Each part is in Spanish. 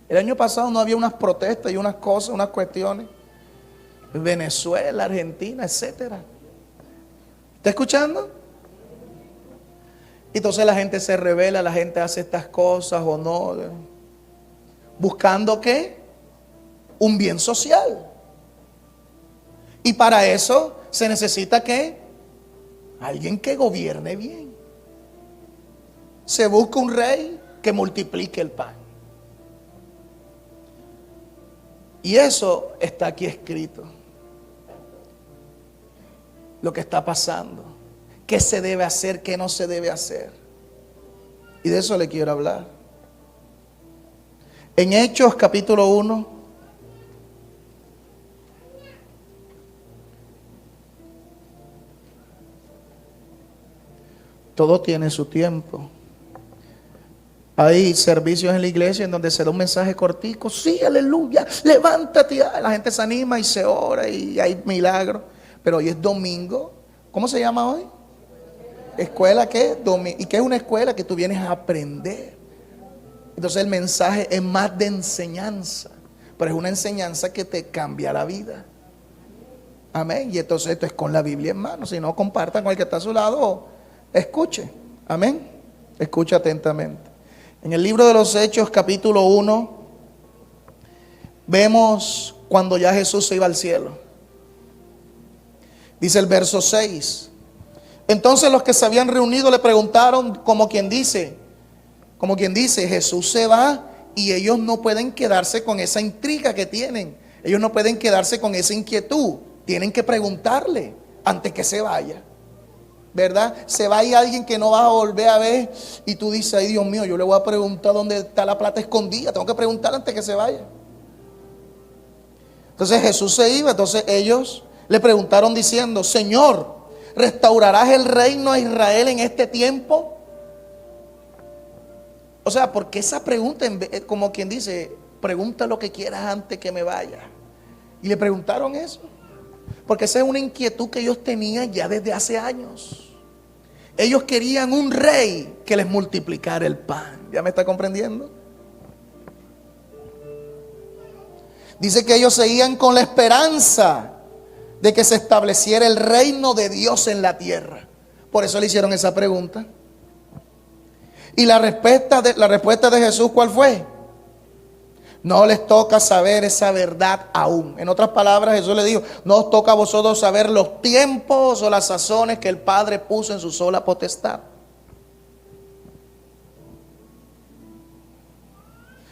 El año pasado no había unas protestas y unas cosas, unas cuestiones. Venezuela, Argentina, etcétera. ¿Está escuchando? Entonces la gente se revela, la gente hace estas cosas o no. ¿Buscando qué? Un bien social. Y para eso se necesita ¿qué? Alguien que gobierne bien. Se busca un rey que multiplique el pan. Y eso está aquí escrito. Lo que está pasando. ¿Qué se debe hacer? ¿Qué no se debe hacer? Y de eso le quiero hablar. En Hechos capítulo 1. Todo tiene su tiempo. Hay servicios en la iglesia en donde se da un mensaje cortico. Sí, aleluya, levántate. La gente se anima y se ora y hay milagros. Pero hoy es domingo. ¿Cómo se llama hoy? ¿Escuela qué? ¿Y qué es una escuela? Que tú vienes a aprender. Entonces el mensaje es más de enseñanza. Pero es una enseñanza que te cambia la vida. Amén. Y entonces esto es con la Biblia en mano. Si no, compartan con el que está a su lado. Escuche. Amén. Escucha atentamente. En el libro de los Hechos capítulo 1 vemos cuando ya Jesús se iba al cielo. Dice el verso 6. Entonces los que se habían reunido le preguntaron como quien dice, Jesús se va y ellos no pueden quedarse con esa intriga que tienen. Ellos no pueden quedarse con esa inquietud. Tienen que preguntarle antes que se vaya. ¿Verdad? Se va a ir alguien que no vas a volver a ver y tú dices, ay Dios mío, yo le voy a preguntar dónde está la plata escondida. Tengo que preguntar antes que se vaya. Entonces Jesús se iba. Entonces ellos le preguntaron diciendo, Señor, ¿restaurarás el reino a Israel en este tiempo? O sea, porque esa pregunta, como quien dice, pregunta lo que quieras antes que me vaya. Y le preguntaron eso. Porque esa es una inquietud que ellos tenían ya desde hace años. Ellos querían un rey que les multiplicara el pan. ¿Ya me está comprendiendo? Dice que ellos seguían con la esperanza de que se estableciera el reino de Dios en la tierra. Por eso le hicieron esa pregunta. Y la respuesta de Jesús, ¿cuál fue? No les toca saber esa verdad aún. En otras palabras, Jesús le dijo, no os toca a vosotros saber los tiempos o las sazones que el Padre puso en su sola potestad.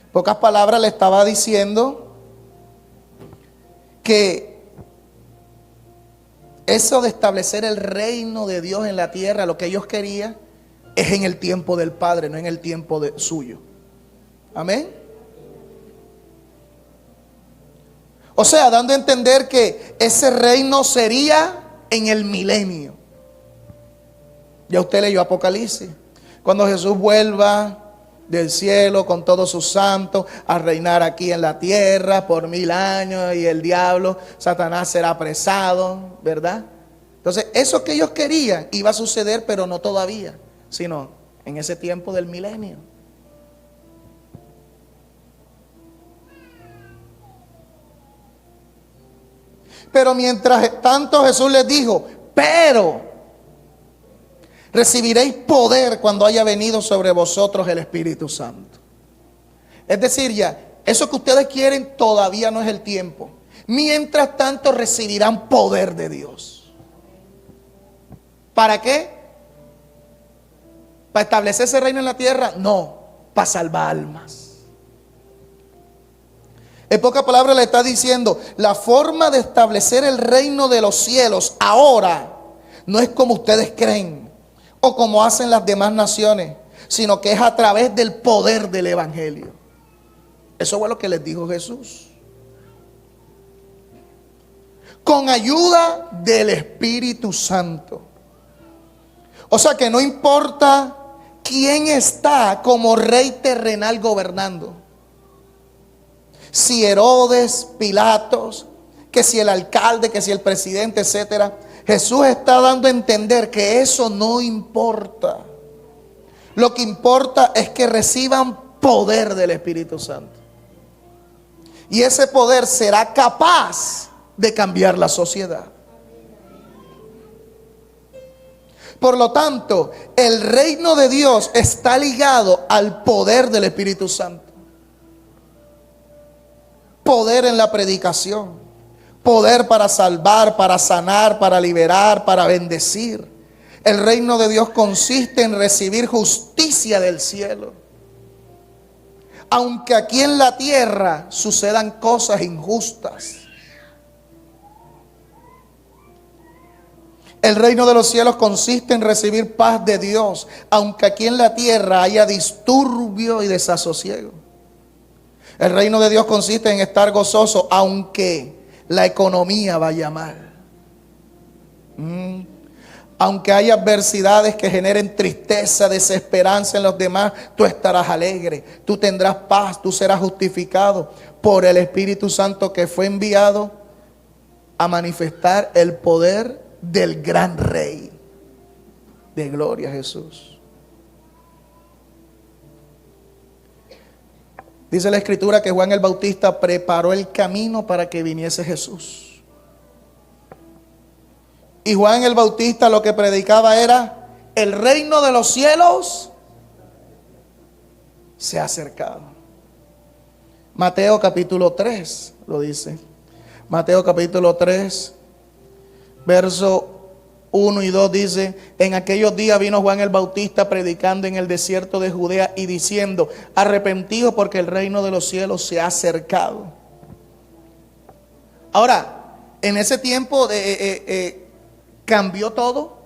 En pocas palabras le estaba diciendo que eso de establecer el reino de Dios en la tierra, lo que ellos querían, es en el tiempo del Padre, no en el tiempo suyo. Amén. O sea, dando a entender que ese reino sería en el milenio. Ya usted leyó Apocalipsis. Cuando Jesús vuelva del cielo con todos sus santos a reinar aquí en la tierra por 1000 años y el diablo, Satanás será apresado, ¿verdad? Entonces, eso que ellos querían iba a suceder, pero no todavía, sino en ese tiempo del milenio. Pero mientras tanto Jesús les dijo, pero recibiréis poder cuando haya venido sobre vosotros el Espíritu Santo. Es decir, ya, eso que ustedes quieren todavía no es el tiempo. Mientras tanto recibirán poder de Dios. ¿Para qué? ¿Para establecer ese reino en la tierra? No, para salvar almas. En pocas palabras le está diciendo, la forma de establecer el reino de los cielos ahora no es como ustedes creen o como hacen las demás naciones, sino que es a través del poder del evangelio. Eso fue lo que les dijo Jesús. Con ayuda del Espíritu Santo. O sea que no importa quién está como rey terrenal gobernando. Si Herodes, Pilatos, que si el alcalde, que si el presidente, etcétera. Jesús está dando a entender que eso no importa. Lo que importa es que reciban poder del Espíritu Santo. Y ese poder será capaz de cambiar la sociedad. Por lo tanto, el reino de Dios está ligado al poder del Espíritu Santo. Poder en la predicación, poder para salvar, para sanar, para liberar, para bendecir. El reino de Dios consiste en recibir justicia del cielo. Aunque aquí en la tierra sucedan cosas injustas, el reino de los cielos consiste en recibir paz de Dios, aunque aquí en la tierra haya disturbio y desasosiego. El reino de Dios consiste en estar gozoso, aunque la economía vaya mal. Aunque haya adversidades que generen tristeza, desesperanza en los demás, tú estarás alegre, tú tendrás paz, tú serás justificado por el Espíritu Santo que fue enviado a manifestar el poder del gran Rey de gloria, Jesús. Dice la Escritura que Juan el Bautista preparó el camino para que viniese Jesús. Y Juan el Bautista lo que predicaba era: el reino de los cielos se ha acercado. Mateo capítulo 3 lo dice. Mateo capítulo 3, verso 1 y 2 dice: en aquellos días vino Juan el Bautista predicando en el desierto de Judea y diciendo: arrepentidos porque el reino de los cielos se ha acercado. Ahora, en ese tiempo cambió todo,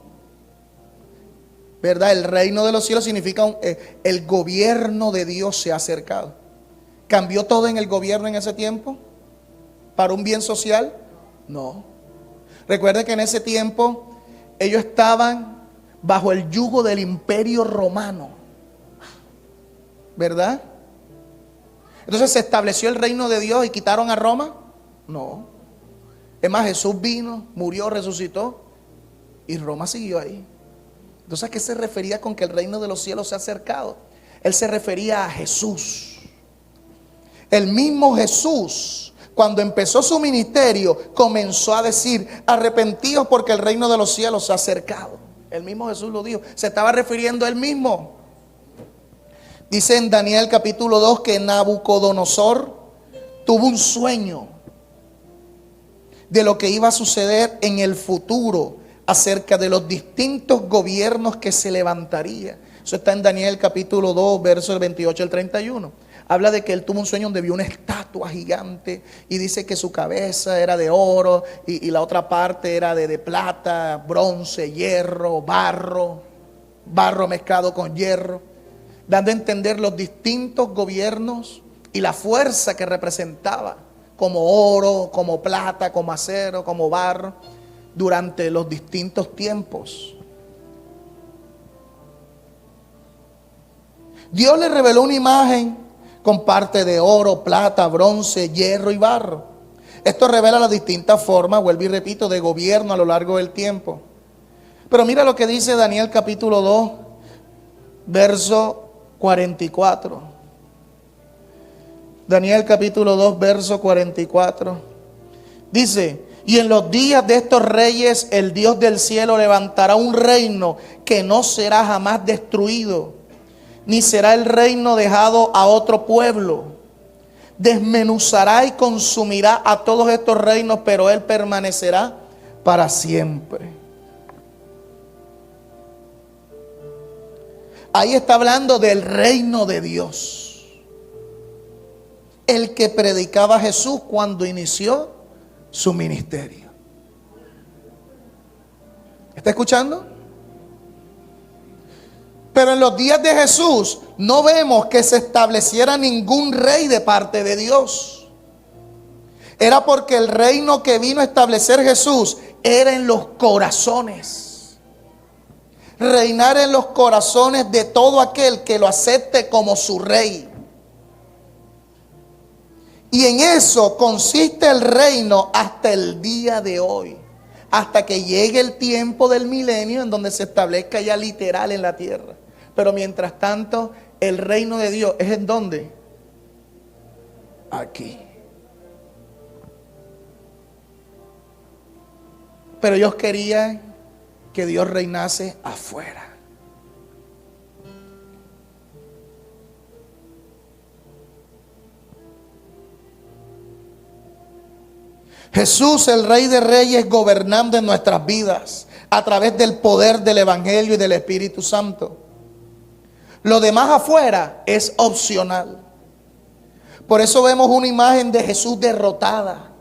¿verdad? El reino de los cielos significa el gobierno de Dios se ha acercado. ¿Cambió todo en el gobierno en ese tiempo? ¿Para un bien social? No. Recuerde que en ese tiempo ellos estaban bajo el yugo del imperio romano, ¿verdad? Entonces se estableció el reino de Dios y quitaron a Roma. No. Es más, Jesús vino, murió, resucitó y Roma siguió ahí. Entonces, ¿a qué se refería con que el reino de los cielos se ha acercado? Él se refería a Jesús. El mismo Jesús, cuando empezó su ministerio, comenzó a decir: arrepentidos porque el reino de los cielos se ha acercado. El mismo Jesús lo dijo. Se estaba refiriendo a él mismo. Dice en Daniel capítulo 2 que Nabucodonosor tuvo un sueño de lo que iba a suceder en el futuro acerca de los distintos gobiernos que se levantarían. Eso está en Daniel capítulo 2, versos 28 al 31. Habla de que él tuvo un sueño donde vio una estatua gigante y dice que su cabeza era de oro y la otra parte era de plata, bronce, hierro, barro mezclado con hierro, dando a entender los distintos gobiernos y la fuerza que representaba, como oro, como plata, como acero, como barro, durante los distintos tiempos. Dios le reveló una imagen con parte de oro, plata, bronce, hierro y barro. Esto revela las distintas formas, vuelvo y repito, de gobierno a lo largo del tiempo. Pero mira lo que dice Daniel capítulo 2, verso 44. Daniel capítulo 2, verso 44. Dice: y en los días de estos reyes el Dios del cielo levantará un reino que no será jamás destruido, ni será el reino dejado a otro pueblo. Desmenuzará y consumirá a todos estos reinos, pero él permanecerá para siempre. Ahí está hablando del reino de Dios, el que predicaba Jesús cuando inició su ministerio. ¿Está escuchando? Pero en los días de Jesús no vemos que se estableciera ningún rey de parte de Dios. Era porque el reino que vino a establecer Jesús era en los corazones. Reinar en los corazones de todo aquel que lo acepte como su rey. Y en eso consiste el reino hasta el día de hoy. Hasta que llegue el tiempo del milenio en donde se establezca ya literal en la tierra. Pero mientras tanto, el reino de Dios es ¿en dónde? Aquí. Pero ellos querían que Dios reinase afuera. Jesús, el Rey de Reyes, gobernando en nuestras vidas a través del poder del Evangelio y del Espíritu Santo. Lo demás afuera es opcional. Por eso vemos una imagen de Jesús derrotada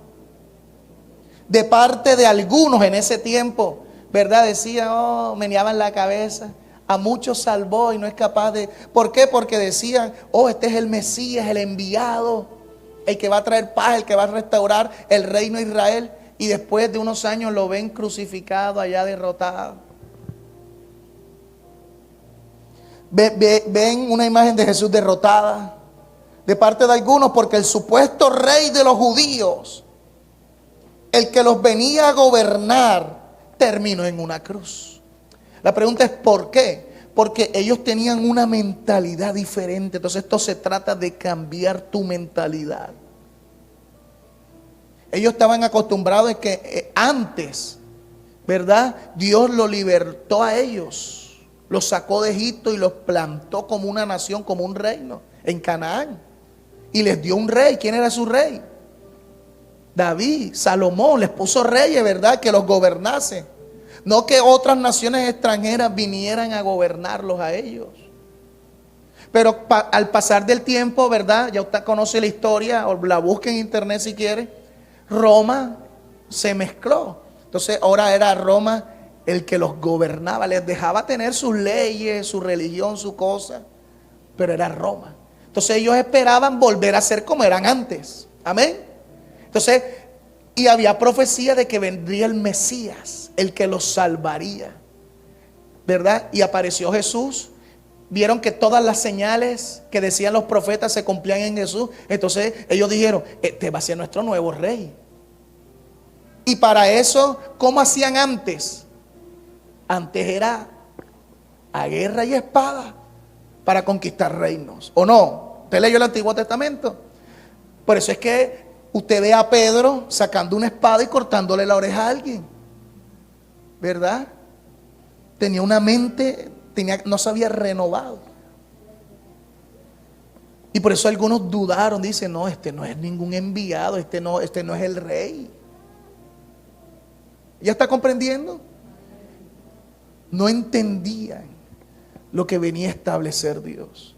de parte de algunos en ese tiempo, ¿verdad? Decían, oh, meneaban la cabeza. A muchos salvó y no es capaz de... ¿Por qué? Porque decían, oh, este es el Mesías, el enviado, el que va a traer paz, el que va a restaurar el reino de Israel. Y después de unos años lo ven crucificado, allá derrotado. Ven una imagen de Jesús derrotada de parte de algunos, porque el supuesto rey de los judíos, el que los venía a gobernar, terminó en una cruz. La pregunta es ¿por qué? Porque ellos tenían una mentalidad diferente. Entonces esto se trata de cambiar tu mentalidad. Ellos estaban acostumbrados a que antes, ¿verdad? Dios los libertó a ellos, los sacó de Egipto y los plantó como una nación, como un reino en Canaán. Y les dio un rey. ¿Quién era su rey? David, Salomón, les puso reyes, ¿verdad? Que los gobernasen. No que otras naciones extranjeras vinieran a gobernarlos a ellos. Pero al pasar del tiempo, ¿verdad? Ya usted conoce la historia, o la busca en internet si quiere. Roma se mezcló. Entonces ahora era Roma el que los gobernaba. Les dejaba tener sus leyes, su religión, su cosa. Pero era Roma. Entonces ellos esperaban volver a ser como eran antes. Amén. Entonces, y había profecía de que vendría el Mesías, el que los salvaría, ¿verdad? Y apareció Jesús. Vieron que todas las señales que decían los profetas se cumplían en Jesús. Entonces ellos dijeron, este va a ser nuestro nuevo rey. Y para eso, ¿cómo hacían antes? Antes era a guerra y espada para conquistar reinos, ¿o no? ¿Usted leyó el Antiguo Testamento? Por eso es que usted ve a Pedro sacando una espada y cortándole la oreja a alguien, ¿verdad? Tenía una mente, no se había renovado. Y por eso algunos dudaron, dicen, no, este no es ningún enviado, este no es el rey. ¿Ya está comprendiendo? No entendían lo que venía a establecer Dios.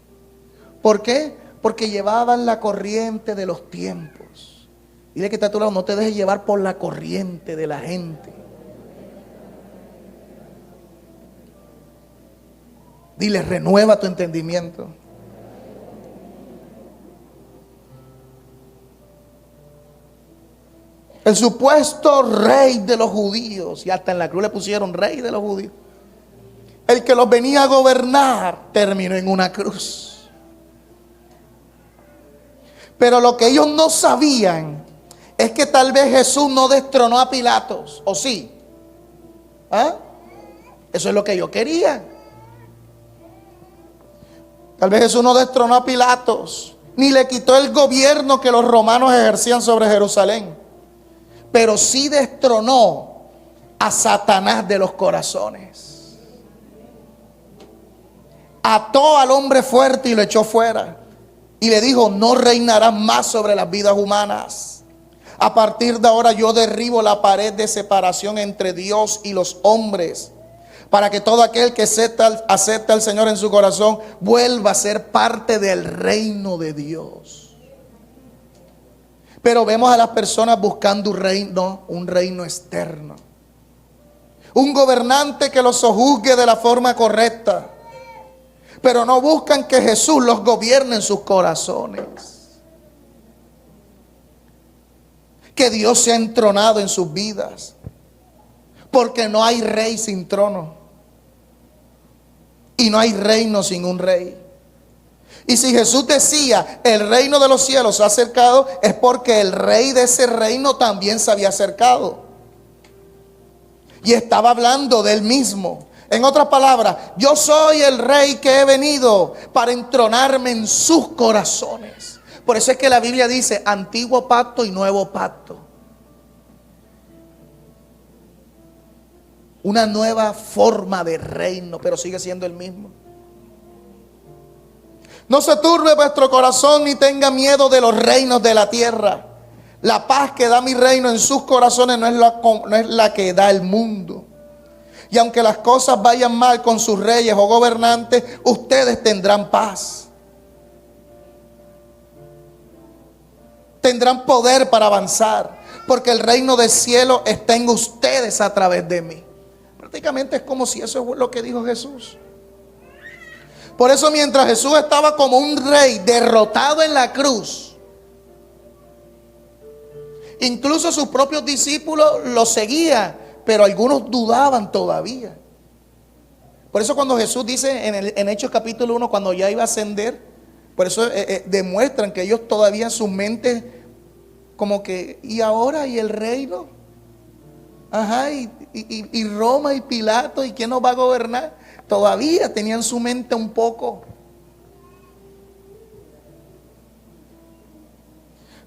¿Por qué? Porque llevaban la corriente de los tiempos. Dile que está a tu lado, no te dejes llevar por la corriente de la gente. Dile, renueva tu entendimiento. El supuesto rey de los judíos, y hasta en la cruz le pusieron rey de los judíos, el que los venía a gobernar, terminó en una cruz. Pero lo que ellos no sabían es que tal vez Jesús no destronó a Pilatos, ¿o sí? ¿Ah? Eso es lo que ellos querían. Tal vez Jesús no destronó a Pilatos, ni le quitó el gobierno que los romanos ejercían sobre Jerusalén, pero sí destronó a Satanás de los corazones. Ató al hombre fuerte y lo echó fuera. Y le dijo, no reinarás más sobre las vidas humanas. A partir de ahora yo derribo la pared de separación entre Dios y los hombres, para que todo aquel que acepta al Señor en su corazón vuelva a ser parte del reino de Dios. Pero vemos a las personas buscando un reino externo, un gobernante que los sojuzgue de la forma correcta, pero no buscan que Jesús los gobierne en sus corazones, que Dios sea entronado en sus vidas, porque no hay rey sin trono y no hay reino sin un rey. Y si Jesús decía el reino de los cielos se ha acercado, es porque el rey de ese reino también se había acercado y estaba hablando de él mismo. En otras palabras, yo soy el rey que he venido para entronarme en sus corazones. Por eso es que la Biblia dice antiguo pacto y nuevo pacto. una nueva forma de reino, pero sigue siendo el mismo. No se turbe vuestro corazón ni tenga miedo de los reinos de la tierra. La paz que da mi reino en sus corazones no es la que da el mundo. Y aunque las cosas vayan mal con sus reyes o gobernantes, ustedes tendrán paz. Tendrán poder para avanzar, porque el reino del cielo está en ustedes a través de mí. Prácticamente es como si eso es lo que dijo Jesús. Por eso mientras Jesús estaba como un rey derrotado en la cruz, incluso sus propios discípulos lo seguían, pero algunos dudaban todavía. Por eso cuando Jesús dice en Hechos capítulo 1, cuando ya iba a ascender, por eso demuestran que ellos todavía en su mente como que, ¿y ahora? ¿Y el reino? Ajá, y Roma y Pilato, ¿y quién nos va a gobernar? Todavía tenían su mente un poco.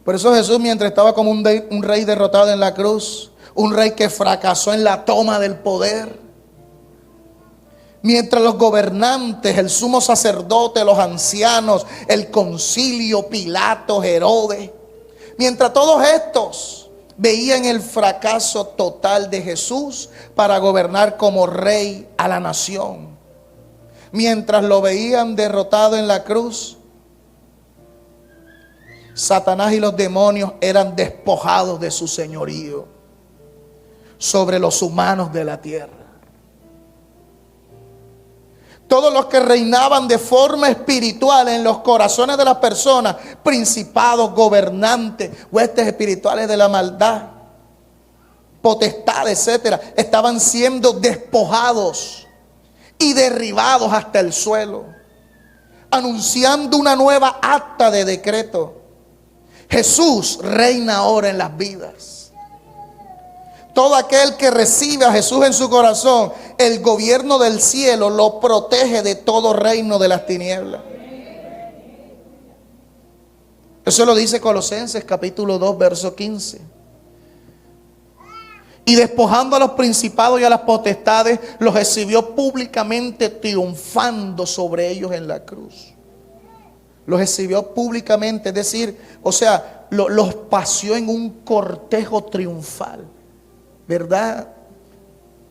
Por eso Jesús, mientras estaba como un rey derrotado en la cruz, un rey que fracasó en la toma del poder, mientras los gobernantes, el sumo sacerdote, los ancianos, el concilio, Pilato, Herodes, mientras todos estos veían el fracaso total de Jesús para gobernar como rey a la nación, mientras lo veían derrotado en la cruz, Satanás y los demonios eran despojados de su señorío sobre los humanos de la tierra. Todos los que reinaban de forma espiritual en los corazones de las personas, principados, gobernantes, huestes espirituales de la maldad, potestades, etcétera, estaban siendo despojados y derribados hasta el suelo, anunciando una nueva acta de decreto. Jesús reina ahora en las vidas. Todo aquel que recibe a Jesús en su corazón, el gobierno del cielo lo protege de todo reino de las tinieblas. Eso lo dice Colosenses capítulo 2, verso 15. Y despojando a los principados y a las potestades, los exhibió públicamente, triunfando sobre ellos en la cruz. Los exhibió públicamente, es decir, o sea, los paseó en un cortejo triunfal. ¿Verdad?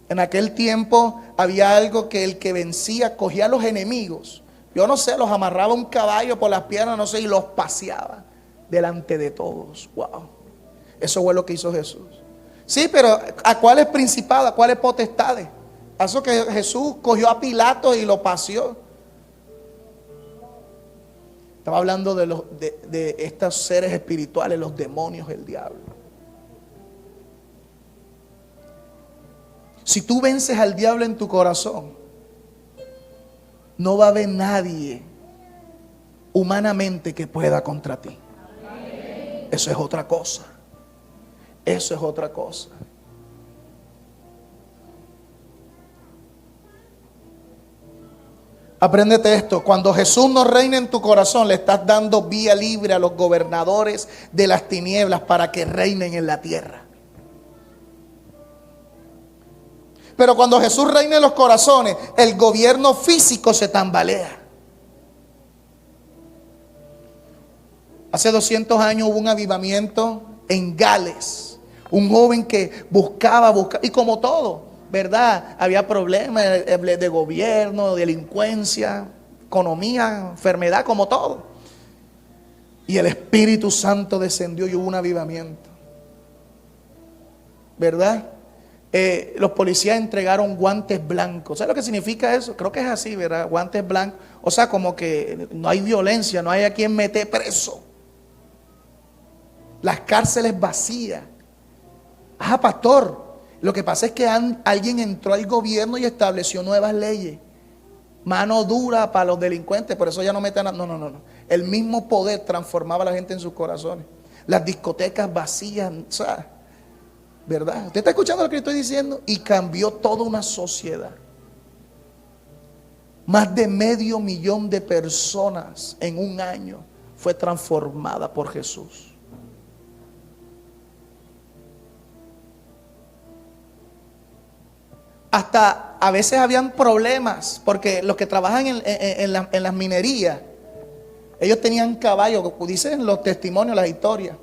En aquel tiempo había algo que el que vencía cogía a los enemigos, yo no sé, los amarraba a un caballo por las piernas, no sé, y los paseaba delante de todos. Wow. Eso fue lo que hizo Jesús. Sí, pero ¿a cuáles principados, a cuáles potestades? A eso que Jesús cogió a Pilato y lo paseó. Estaba hablando de estos seres espirituales, los demonios, el diablo. Si tú vences al diablo en tu corazón, no va a haber nadie humanamente que pueda contra ti. Eso es otra cosa. Eso es otra cosa. Apréndete esto: cuando Jesús no reina en tu corazón, le estás dando vía libre a los gobernadores de las tinieblas para que reinen en la tierra. Pero cuando Jesús reina en los corazones, el gobierno físico se tambalea. Hace 200 años hubo un avivamiento en Gales. Un joven que buscaba, y como todo, ¿verdad? Había problemas de gobierno, delincuencia, economía, enfermedad, como todo. Y el Espíritu Santo descendió y hubo un avivamiento, ¿verdad? Los policías entregaron guantes blancos. ¿Sabes lo que significa eso? Creo que es así, ¿verdad? Guantes blancos. O sea, como que no hay violencia, no hay a quien meter preso. Las cárceles vacías. Ah, pastor, lo que pasa es que alguien entró al gobierno y estableció nuevas leyes. Mano dura para los delincuentes, por eso ya no meten no. El mismo poder transformaba a la gente en sus corazones. Las discotecas vacías, o sea, ¿verdad? ¿Usted está escuchando lo que estoy diciendo? Y cambió toda una sociedad. Más de 500,000 de personas en un año fue transformada por Jesús. Hasta a veces habían problemas, porque los que trabajan en las minerías, ellos tenían caballos, dicen los testimonios, las historias.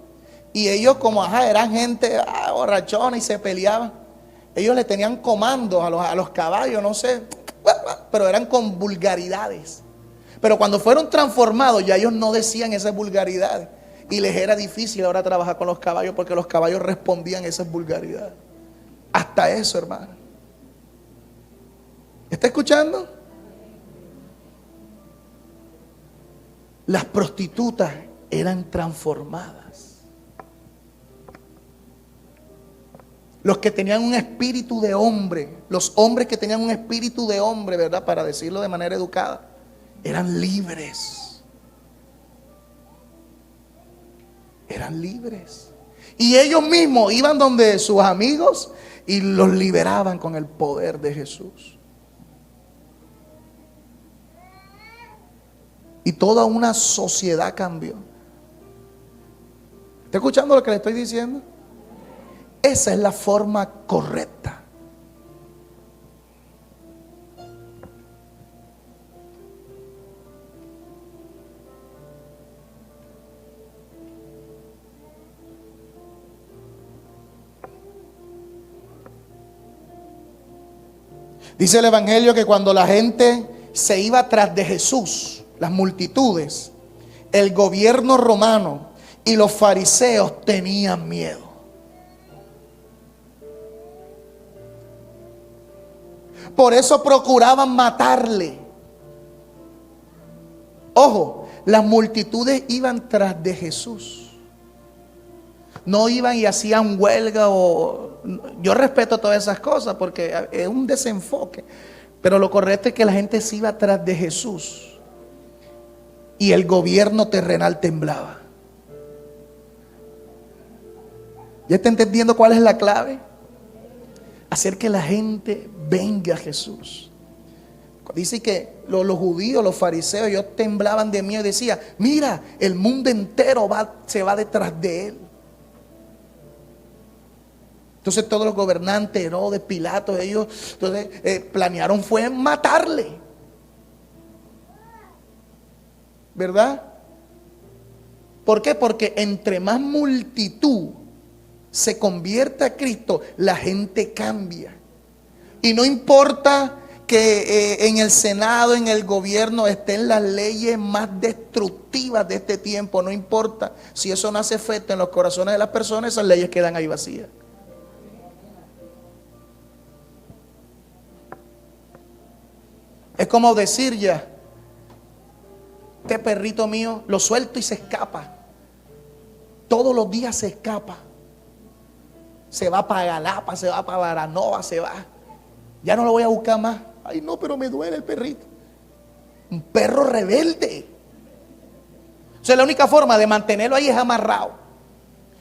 Y ellos como eran gente borrachona y se peleaban. Ellos le tenían comandos a los caballos, no sé, pero eran con vulgaridades. Pero cuando fueron transformados, ya ellos no decían esas vulgaridades. Y les era difícil ahora trabajar con los caballos, porque los caballos respondían a esas vulgaridades. Hasta eso, hermano. ¿Está escuchando? Las prostitutas eran transformadas. Los que tenían un espíritu de hombre, los hombres que tenían un espíritu de hombre, ¿verdad? Para decirlo de manera educada, eran libres. Eran libres. Y ellos mismos iban donde sus amigos y los liberaban con el poder de Jesús. Y toda una sociedad cambió. ¿Está escuchando lo que le estoy diciendo? Esa es la forma correcta. Dice el Evangelio que cuando la gente se iba tras de Jesús, las multitudes, el gobierno romano y los fariseos tenían miedo. Por eso procuraban matarle. Ojo, las multitudes iban tras de Jesús. No iban y hacían huelga o... Yo respeto todas esas cosas porque es un desenfoque. Pero lo correcto es que la gente se iba tras de Jesús. Y el gobierno terrenal temblaba. ¿Ya está entendiendo cuál es la clave? Hacer que la gente venga a Jesús. Dice que los judíos, los fariseos, ellos temblaban de miedo y decían: mira, el mundo entero se va detrás de él. Entonces todos los gobernantes, Herodes, Pilato, ellos planearon fue matarle. ¿Verdad? ¿Por qué? Porque entre más multitud se convierte a Cristo, la gente cambia. Y no importa que en el Senado, en el gobierno estén las leyes más destructivas de este tiempo, no importa. Si eso no hace efecto en los corazones de las personas, esas leyes quedan ahí vacías. Es como decir ya: este perrito mío lo suelto y se escapa. Todos los días se escapa. Se va para Galapa, se va para Baranova, se va. Ya no lo voy a buscar más. Ay, no, pero me duele el perrito. Un perro rebelde. O sea, la única forma de mantenerlo ahí es amarrado.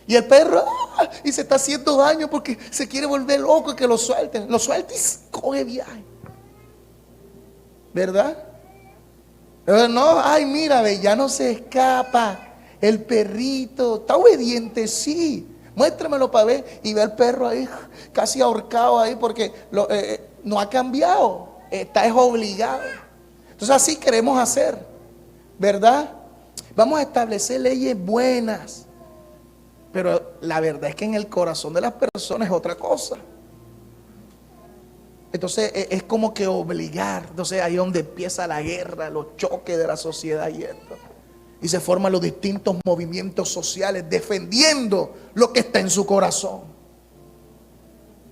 Y el perro y se está haciendo daño porque se quiere volver loco y que lo suelten. Lo suelten y coge viaje. ¿Verdad? No, ay, mira, ve, ya no se escapa. El perrito está obediente, sí. Muéstramelo para ver. Y ve al perro ahí casi ahorcado ahí porque no ha cambiado. Está es obligado. Entonces así queremos hacer, ¿verdad? Vamos a establecer leyes buenas. Pero la verdad es que en el corazón de las personas es otra cosa. Entonces es como que obligar. Entonces ahí es donde empieza la guerra, los choques de la sociedad y esto. Y se forman los distintos movimientos sociales defendiendo lo que está en su corazón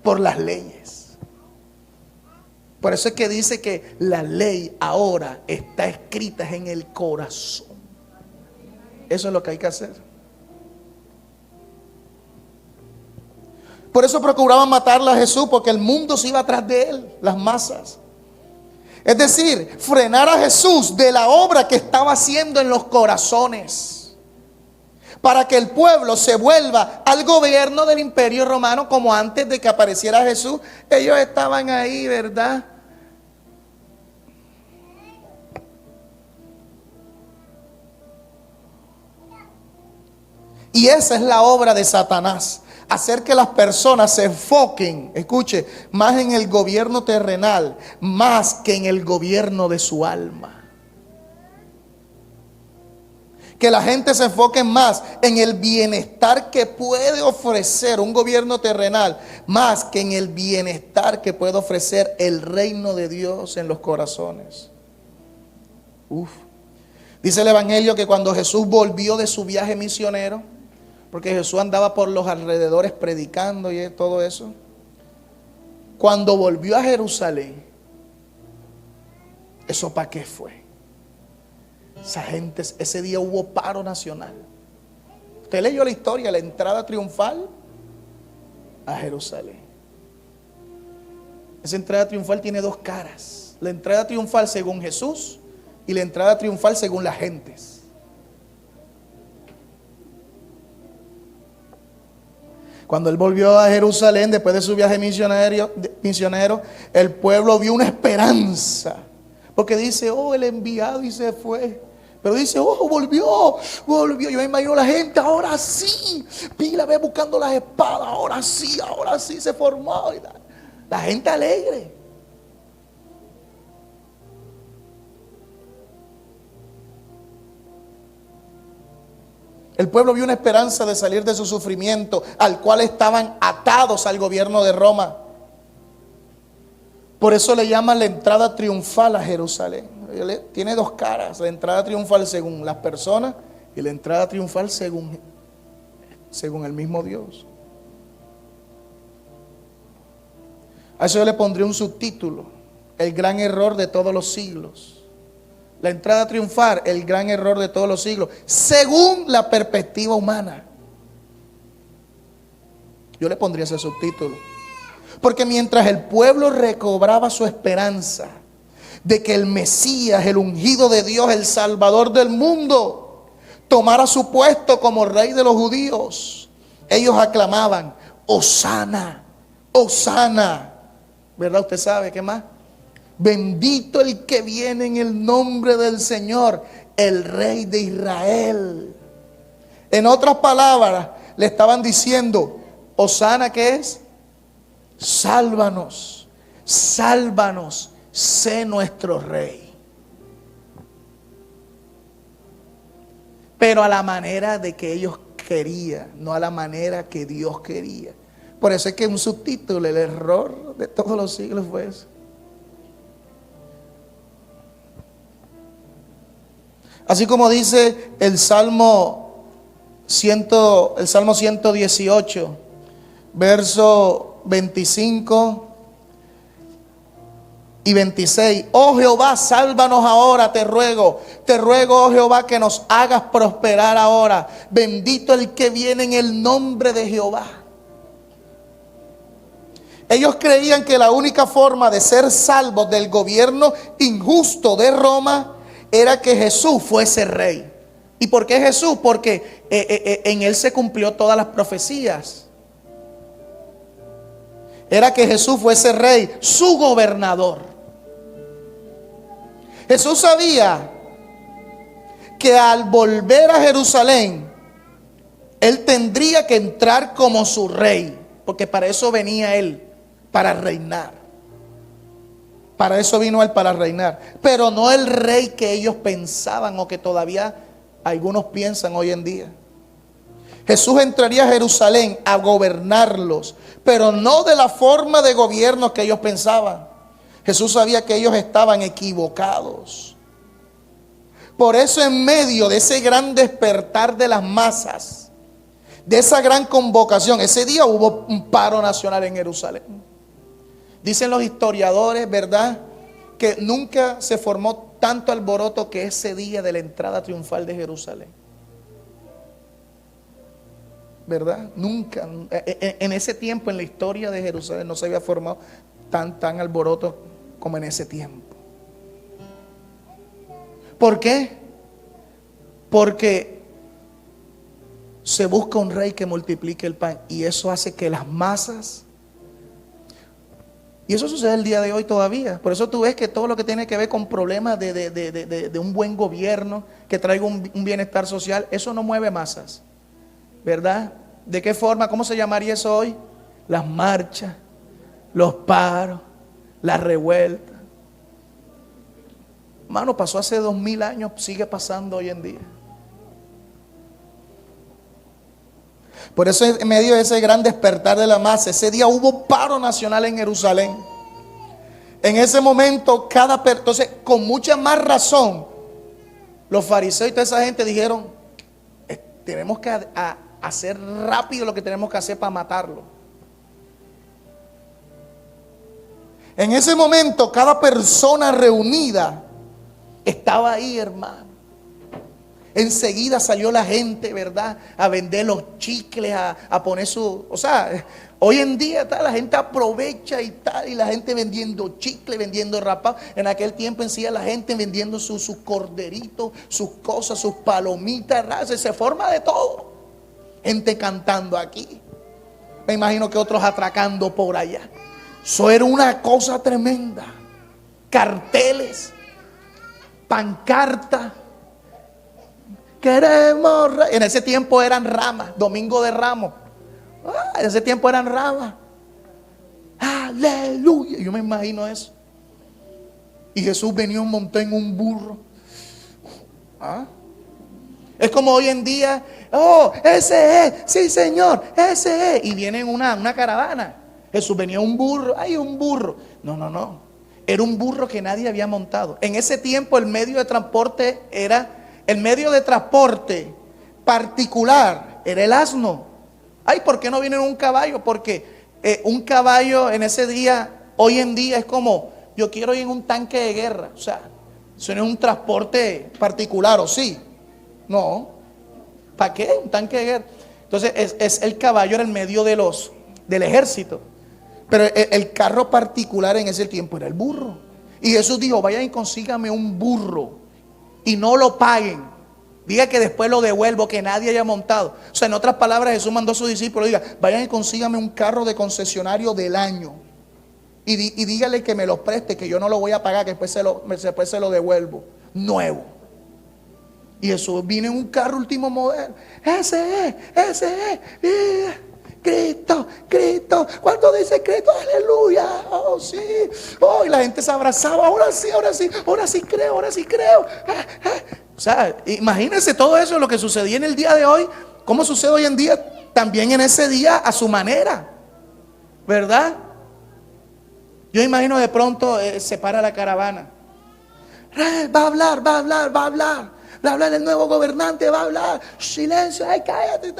por las leyes. Por eso es que dice que la ley ahora está escrita en el corazón. Eso es lo que hay que hacer. Por eso procuraban matarle a Jesús, porque el mundo se iba atrás de él, las masas. Es decir, frenar a Jesús de la obra que estaba haciendo en los corazones, para que el pueblo se vuelva al gobierno del Imperio Romano, como antes de que apareciera Jesús. Ellos estaban ahí, ¿verdad? Y esa es la obra de Satanás. hacer que las personas se enfoquen, escuche, más en el gobierno terrenal, más que en el gobierno de su alma. Que la gente se enfoque más en el bienestar que puede ofrecer un gobierno terrenal, más que en el bienestar que puede ofrecer el reino de Dios en los corazones. Dice el Evangelio que cuando Jesús volvió de su viaje misionero, porque Jesús andaba por los alrededores predicando y todo eso, cuando volvió a Jerusalén, ¿eso para qué fue? Esa gente, ese día hubo paro nacional. Usted leyó la historia, la entrada triunfal a Jerusalén. Esa entrada triunfal tiene dos caras. La entrada triunfal según Jesús y la entrada triunfal según las gentes. Cuando él volvió a Jerusalén después de su viaje misionero, el pueblo vio una esperanza. Porque dice, oh, el enviado y se fue. Pero dice, oh, volvió. Yo me imagino la gente, ahora sí. Pila, ve buscando las espadas, ahora sí se formó. La gente alegre. El pueblo vio una esperanza de salir de su sufrimiento, al cual estaban atados al gobierno de Roma. Por eso le llaman la entrada triunfal a Jerusalén. Tiene dos caras, la entrada triunfal según las personas y la entrada triunfal según el mismo Dios. A eso yo le pondré un subtítulo: el gran error de todos los siglos. La entrada triunfal, el gran error de todos los siglos, según la perspectiva humana. Yo le pondría ese subtítulo. Porque mientras el pueblo recobraba su esperanza de que el Mesías, el ungido de Dios, el Salvador del mundo, tomara su puesto como rey de los judíos, ellos aclamaban, Hosana, Hosana. ¿Verdad? Usted sabe, ¿qué más? Bendito el que viene en el nombre del Señor, el Rey de Israel. En otras palabras, le estaban diciendo, Hosana, ¿qué es? Sálvanos, sálvanos, sé nuestro Rey. Pero a la manera de que ellos querían, no a la manera que Dios quería. Por eso es que un subtítulo, el error de todos los siglos fue eso. Así como dice el Salmo 118, verso 25 y 26. Oh Jehová, sálvanos ahora, te ruego, oh Jehová, que nos hagas prosperar ahora. Bendito el que viene en el nombre de Jehová. Ellos creían que la única forma de ser salvos del gobierno injusto de Roma era que Jesús fuese rey. ¿Y por qué Jesús? Porque en él se cumplió todas las profecías. Era que Jesús fuese rey, su gobernador. Jesús sabía que al volver a Jerusalén, él tendría que entrar como su rey, porque para eso venía él, para reinar. Para eso vino él, para reinar. Pero no el rey que ellos pensaban o que todavía algunos piensan hoy en día. Jesús entraría a Jerusalén a gobernarlos, pero no de la forma de gobierno que ellos pensaban. Jesús sabía que ellos estaban equivocados. Por eso, en medio de ese gran despertar de las masas, de esa gran convocación, ese día hubo un paro nacional en Jerusalén. Dicen los historiadores, ¿verdad?, que nunca se formó tanto alboroto que ese día de la entrada triunfal de Jerusalén. ¿Verdad? Nunca. En ese tiempo, en la historia de Jerusalén, no se había formado tan alboroto como en ese tiempo. ¿Por qué? Porque se busca un rey que multiplique el pan, y eso hace que las masas... Y eso sucede el día de hoy todavía. Por eso tú ves que todo lo que tiene que ver con problemas de un buen gobierno que traiga un bienestar social, eso no mueve masas, ¿verdad? ¿De qué forma? ¿Cómo se llamaría eso hoy? Las marchas, los paros, las revueltas. Hermano, pasó hace 2000 años, sigue pasando hoy en día. Por eso en medio de ese gran despertar de la masa, ese día hubo paro nacional en Jerusalén. En ese momento, entonces con mucha más razón, los fariseos y toda esa gente dijeron, tenemos que hacer rápido lo que tenemos que hacer para matarlo. En ese momento, cada persona reunida estaba ahí, hermano. Enseguida salió la gente, ¿verdad? A vender los chicles, a poner su... O sea, hoy en día la gente aprovecha y tal, y la gente vendiendo chicles, vendiendo rapaz. En aquel tiempo en sí la gente vendiendo sus corderitos, sus cosas, sus palomitas, se forma de todo. Gente cantando aquí. Me imagino que otros atracando por allá. Eso era una cosa tremenda. Carteles, pancartas. Queremos. En ese tiempo eran ramas, domingo de Ramos. En ese tiempo eran ramas. Aleluya. Yo me imagino eso. Y Jesús venía montado en un burro. Es como hoy en día. Oh, ese es. Sí, Señor, ese es. Y viene en una caravana. Jesús venía en un burro. Hay un burro. No. Era un burro que nadie había montado. En ese tiempo el medio de transporte era... El medio de transporte particular era el asno. Ay, ¿por qué no viene un caballo? Porque un caballo en ese día, hoy en día es como, yo quiero ir en un tanque de guerra. O sea, eso no es un transporte particular, ¿o sí? No. ¿Para qué? Un tanque de guerra. Entonces es el caballo era el medio del ejército. Pero el carro particular en ese tiempo era el burro. Y Jesús dijo, vayan y consígame un burro. Y no lo paguen. Diga que después lo devuelvo, que nadie haya montado. O sea, en otras palabras, Jesús mandó a sus discípulos, diga, vayan y consíganme un carro de concesionario del año. Y dígale que me lo preste, que yo no lo voy a pagar, que después se lo devuelvo. Nuevo. Y Jesús vino en un carro último modelo. Ese es. Cristo. ¿Cuánto dice Cristo? Aleluya. Oh, sí. Oh, y la gente se abrazaba. Ahora sí creo. O sea, imagínense todo eso, lo que sucedía en el día de hoy, cómo sucede hoy en día, también en ese día a su manera, ¿verdad? Yo imagino de pronto se para la caravana. Va a hablar el nuevo gobernante, va a hablar. Silencio, ay, cállate.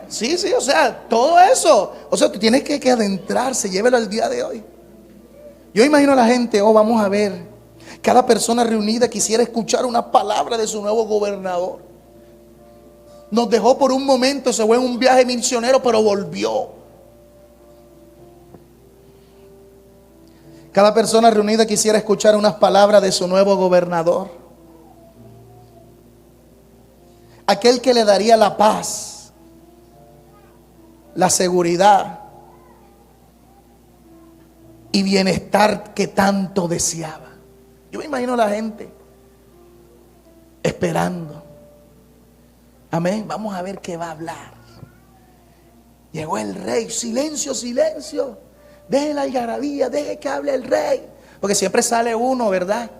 Sí, o sea, todo eso. O sea, tú tienes que adentrarse, llévelo al día de hoy. Yo imagino a la gente, vamos a ver. Cada persona reunida quisiera escuchar una palabra de su nuevo gobernador. Nos dejó por un momento, se fue en un viaje misionero, pero volvió. Cada persona reunida quisiera escuchar unas palabras de su nuevo gobernador. Aquel que le daría la paz, la seguridad y bienestar que tanto deseaba. Yo me imagino a la gente esperando. Amén. Vamos a ver qué va a hablar. Llegó el rey. Silencio. Dejen la algarabía, dejen que hable el rey. Porque siempre sale uno, ¿verdad?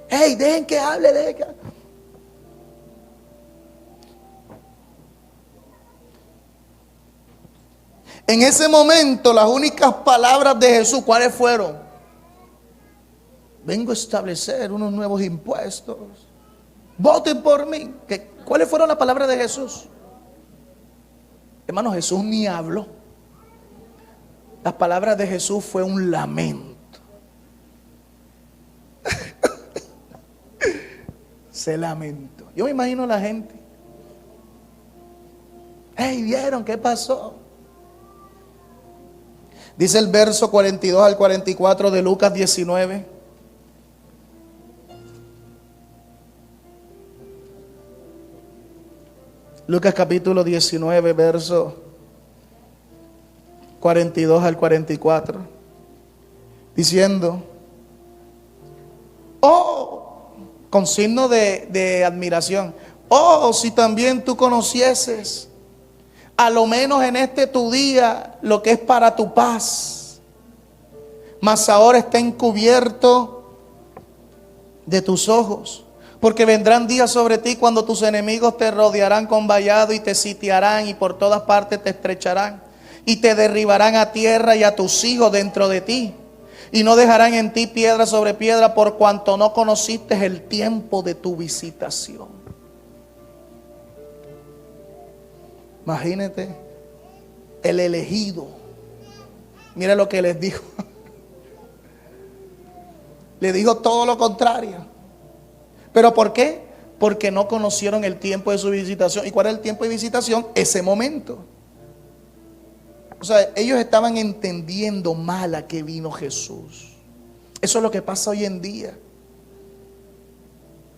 Hey, dejen que hable, En ese momento, las únicas palabras de Jesús, ¿cuáles fueron? Vengo a establecer unos nuevos impuestos. Voten por mí. ¿Cuáles fueron las palabras de Jesús? Hermano, Jesús ni habló. Las palabras de Jesús fue un lamento. Se lamentó. Yo me imagino a la gente. Hey, ¿vieron qué pasó? Dice el verso 42 al 44 de Lucas 19. Lucas capítulo 19, verso 42 al 44. Diciendo, con signo de admiración, si también tú conocieses a lo menos en este tu día lo que es para tu paz, mas ahora está encubierto de tus ojos. Porque vendrán días sobre ti cuando tus enemigos te rodearán con vallado y te sitiarán y por todas partes te estrecharán y te derribarán a tierra y a tus hijos dentro de ti. Y no dejarán en ti piedra sobre piedra por cuanto no conociste el tiempo de tu visitación. Imagínate el elegido. Mira lo que les dijo. Le dijo todo lo contrario. ¿Pero por qué? Porque no conocieron el tiempo de su visitación. ¿Y cuál es el tiempo de visitación? Ese momento. O sea, ellos estaban entendiendo mal a qué vino Jesús. Eso es lo que pasa hoy en día.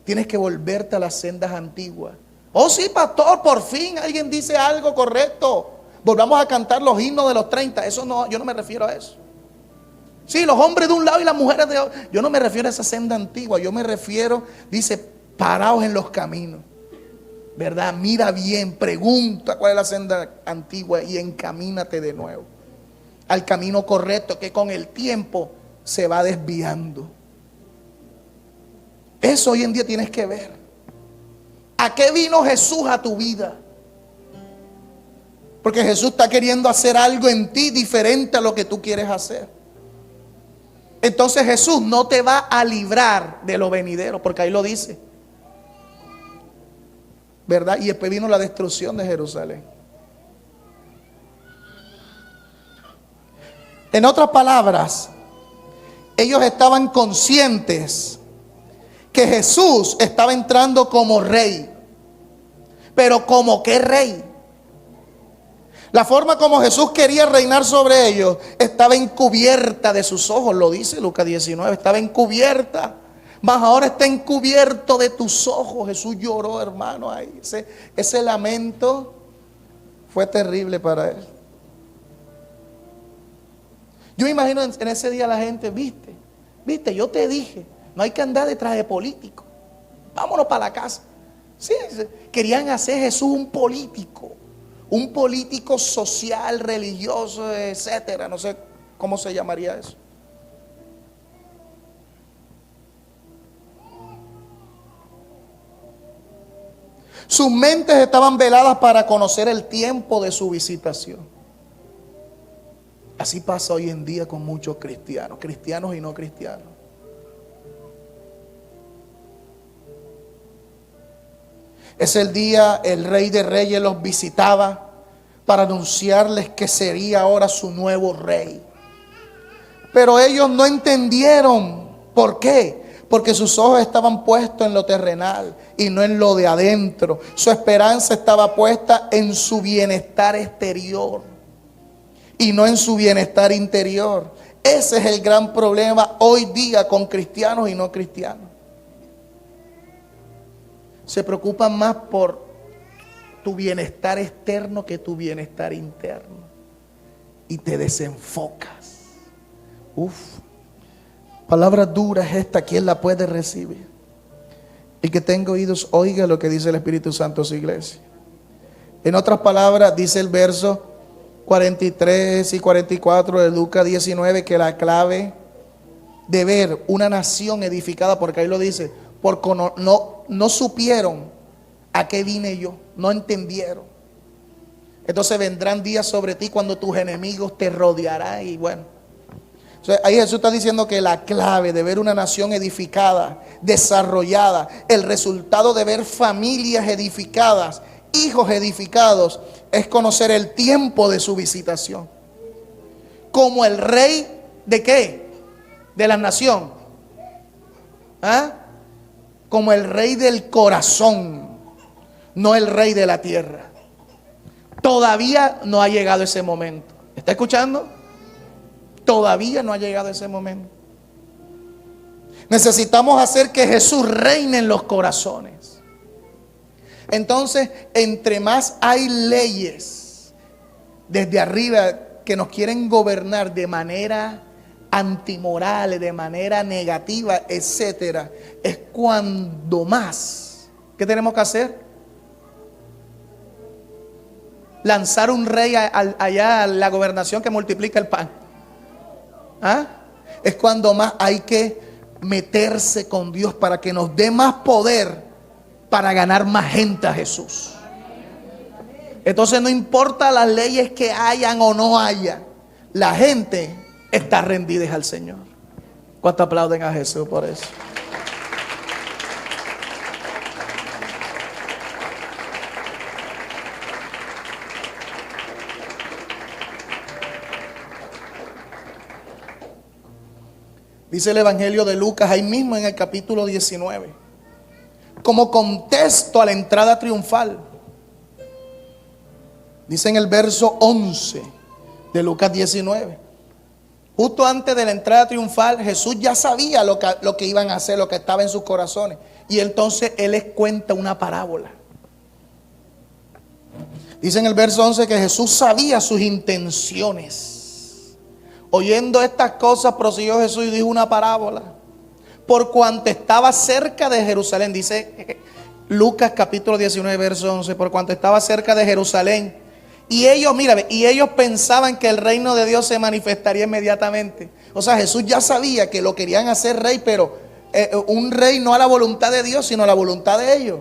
Tienes que volverte a las sendas antiguas. Oh sí, pastor, por fin alguien dice algo correcto. Volvamos a cantar los himnos de los 30. Eso no, yo no me refiero a eso. Sí, los hombres de un lado y las mujeres de otro. Yo no me refiero a esa senda antigua. Yo me refiero, dice, paraos en los caminos, ¿verdad? Mira bien, pregunta cuál es la senda antigua y encamínate de nuevo al camino correcto, que con el tiempo se va desviando. Eso hoy en día tienes que ver. ¿A qué vino Jesús a tu vida? Porque Jesús está queriendo hacer algo en ti diferente a lo que tú quieres hacer. Entonces Jesús no te va a librar de lo venidero, porque ahí lo dice, ¿verdad? Y después vino la destrucción de Jerusalén. En otras palabras, ellos estaban conscientes que Jesús estaba entrando como rey. Pero ¿como qué rey? La forma como Jesús quería reinar sobre ellos estaba encubierta de sus ojos, lo dice Lucas 19, estaba encubierta. Mas ahora está encubierto de tus ojos. Jesús lloró, hermano, ahí. Ese lamento fue terrible para él. Yo me imagino en ese día la gente, viste, yo te dije, no hay que andar detrás de políticos. Vámonos para la casa. Sí, querían hacer Jesús un político social, religioso, etcétera. No sé cómo se llamaría eso. Sus mentes estaban veladas para conocer el tiempo de su visitación. Así pasa hoy en día con muchos cristianos, cristianos y no cristianos. Es el día, el Rey de Reyes los visitaba para anunciarles que sería ahora su nuevo rey. Pero ellos no entendieron. ¿Por qué? Porque sus ojos estaban puestos en lo terrenal y no en lo de adentro. Su esperanza estaba puesta en su bienestar exterior y no en su bienestar interior. Ese es el gran problema hoy día con cristianos y no cristianos. Se preocupan más por tu bienestar externo que tu bienestar interno. Y te desenfocas. Palabra dura es esta. ¿Quién la puede recibir? El que tenga oídos, oiga lo que dice el Espíritu Santo a su iglesia. En otras palabras, dice el verso 43 y 44 de Lucas 19, que la clave de ver una nación edificada, porque ahí lo dice, porque no supieron a qué vine yo, no entendieron. Entonces vendrán días sobre ti cuando tus enemigos te rodearán. Y bueno, entonces ahí Jesús está diciendo que la clave de ver una nación edificada, desarrollada, el resultado de ver familias edificadas, hijos edificados, es conocer el tiempo de su visitación. Como el rey de ¿qué? De la nación. ¿Ah? Como el rey del corazón, no el rey de la tierra. Todavía no ha llegado ese momento. ¿Está escuchando? Todavía no ha llegado ese momento. Necesitamos hacer que Jesús reine en los corazones. Entonces, entre más hay leyes desde arriba que nos quieren gobernar de manera antimoral, de manera negativa, etcétera, es cuando más, ¿qué tenemos que hacer? lanzar un rey allá a la gobernación que multiplica el pan. ¿Ah? Es cuando más hay que meterse con Dios para que nos dé más poder para ganar más gente a Jesús. Entonces no importa las leyes que hayan o no haya, la gente está rendida al Señor. ¿Cuánto aplauden a Jesús por eso? Dice el Evangelio de Lucas ahí mismo en el capítulo 19, como contexto a la entrada triunfal. Dice en el verso 11 de Lucas 19, justo antes de la entrada triunfal, Jesús ya sabía lo que iban a hacer, lo que estaba en sus corazones. Y entonces Él les cuenta una parábola. Dice en el verso 11 que Jesús sabía sus intenciones. Oyendo estas cosas, prosiguió Jesús y dijo una parábola. Por cuanto estaba cerca de Jerusalén, dice Lucas capítulo 19, verso 11, por cuanto estaba cerca de Jerusalén. Y ellos, mira, y ellos pensaban que el reino de Dios se manifestaría inmediatamente. O sea, Jesús ya sabía que lo querían hacer rey, pero un rey no a la voluntad de Dios, sino a la voluntad de ellos.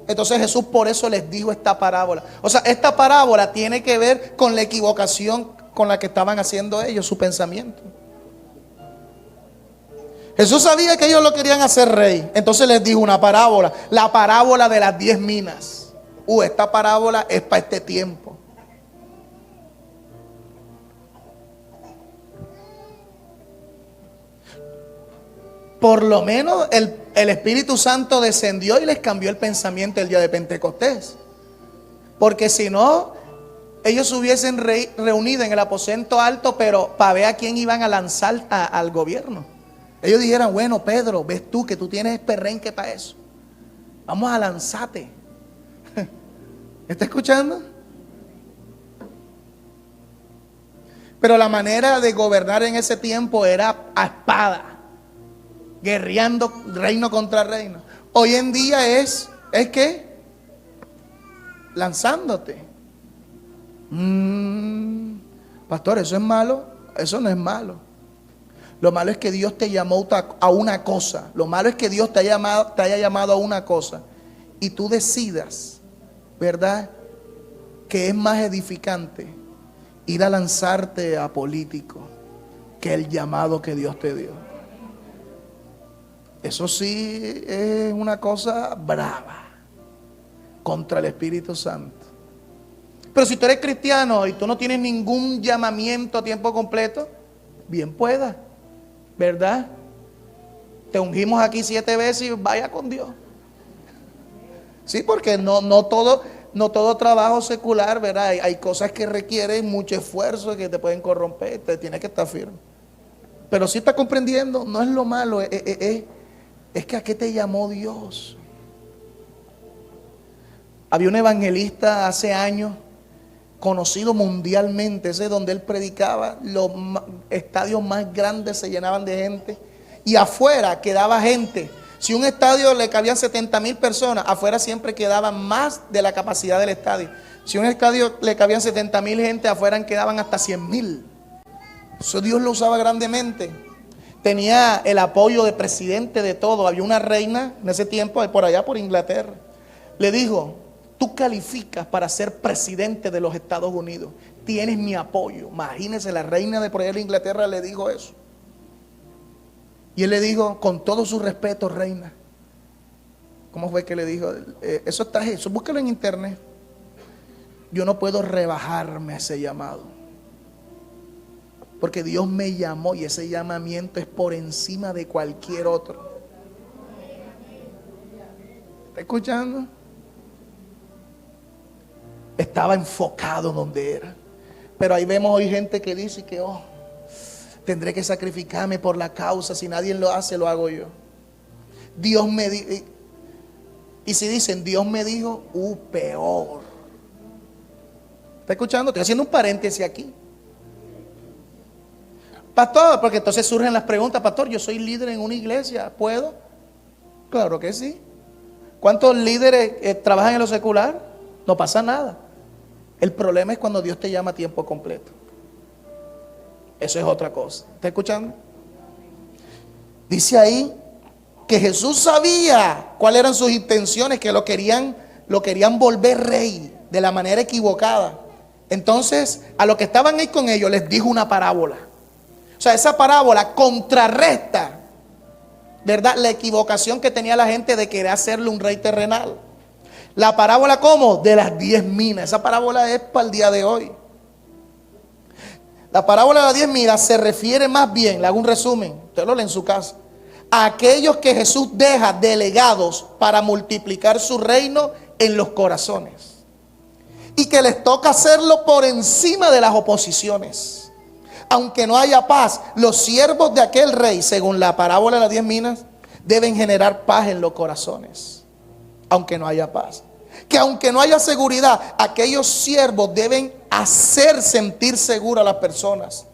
Entonces Jesús por eso les dijo esta parábola. O sea, esta parábola tiene que ver con la equivocación con la que estaban haciendo ellos, su pensamiento. Jesús sabía que ellos lo querían hacer rey. Entonces les dijo una parábola, la parábola de las 10 minas. Esta parábola es para este tiempo. Por lo menos el Espíritu Santo descendió y les cambió el pensamiento el día de Pentecostés. Porque si no, ellos se hubiesen reunido en el aposento alto, pero para ver a quién iban a lanzar al gobierno. Ellos dijeran, bueno, Pedro, ves tú que tú tienes perrenque para eso. Vamos a lanzarte. ¿Está escuchando? Pero la manera de gobernar en ese tiempo era a espada, guerreando reino contra reino. Hoy en día es que lanzándote. Pastor, ¿eso es malo? Eso no es malo. Lo malo es que Dios te llamó a una cosa. Lo malo es que Dios te haya llamado a una cosa y tú decidas, ¿verdad?, que es más edificante ir a lanzarte a político que el llamado que Dios te dio. Eso sí es una cosa brava contra el Espíritu Santo. Pero si tú eres cristiano y tú no tienes ningún llamamiento a tiempo completo, bien pueda, ¿verdad? Te ungimos aquí 7 veces y vaya con Dios. Sí, porque no todo trabajo secular, ¿verdad? Hay cosas que requieren mucho esfuerzo, que te pueden corromper, te tienes que estar firme. Pero si estás comprendiendo, no es lo malo, es que a qué te llamó Dios. Había un evangelista hace años, conocido mundialmente, ese donde él predicaba, los estadios más grandes se llenaban de gente y afuera quedaba gente. Si un estadio le cabían 70,000 personas, afuera siempre quedaban más de la capacidad del estadio. Si un estadio le cabían 70,000 gente, afuera quedaban hasta 100,000. Eso Dios lo usaba grandemente. Tenía el apoyo de presidente de todo. Había una reina en ese tiempo, por allá por Inglaterra. Le dijo, tú calificas para ser presidente de los Estados Unidos. Tienes mi apoyo. Imagínese, la reina de por allá de Inglaterra le dijo eso. Y él le dijo, con todo su respeto, reina. ¿Cómo fue que le dijo? Eso búscalo en internet. Yo no puedo rebajarme a ese llamado. Porque Dios me llamó y ese llamamiento es por encima de cualquier otro. ¿Está escuchando? Estaba enfocado donde era. Pero ahí vemos hoy gente que dice que tendré que sacrificarme por la causa. Si nadie lo hace, lo hago yo. Dios me dijo. Y si dicen Dios me dijo, peor. ¿Está escuchando? Estoy haciendo un paréntesis aquí. Pastor, porque entonces surgen las preguntas. Pastor, yo soy líder en una iglesia, ¿puedo? Claro que sí. ¿Cuántos líderes trabajan en lo secular? No pasa nada. El problema es cuando Dios te llama a tiempo completo. Eso es otra cosa. ¿Está escuchando? Dice ahí que Jesús sabía cuáles eran sus intenciones, que lo querían volver rey de la manera equivocada. Entonces, a los que estaban ahí con ellos les dijo una parábola. O sea, esa parábola contrarresta, ¿verdad?, la equivocación que tenía la gente de querer hacerle un rey terrenal. La parábola, ¿cómo? De las 10 minas. Esa parábola es para el día de hoy. La parábola de las 10 minas se refiere más bien, le hago un resumen, usted lo lee en su casa, a aquellos que Jesús deja delegados para multiplicar su reino en los corazones. Y que les toca hacerlo por encima de las oposiciones. Aunque no haya paz, los siervos de aquel rey, según la parábola de las 10 minas, deben generar paz en los corazones. Aunque no haya paz. Que aunque no haya seguridad, aquellos siervos deben hacer sentir segura a las personas.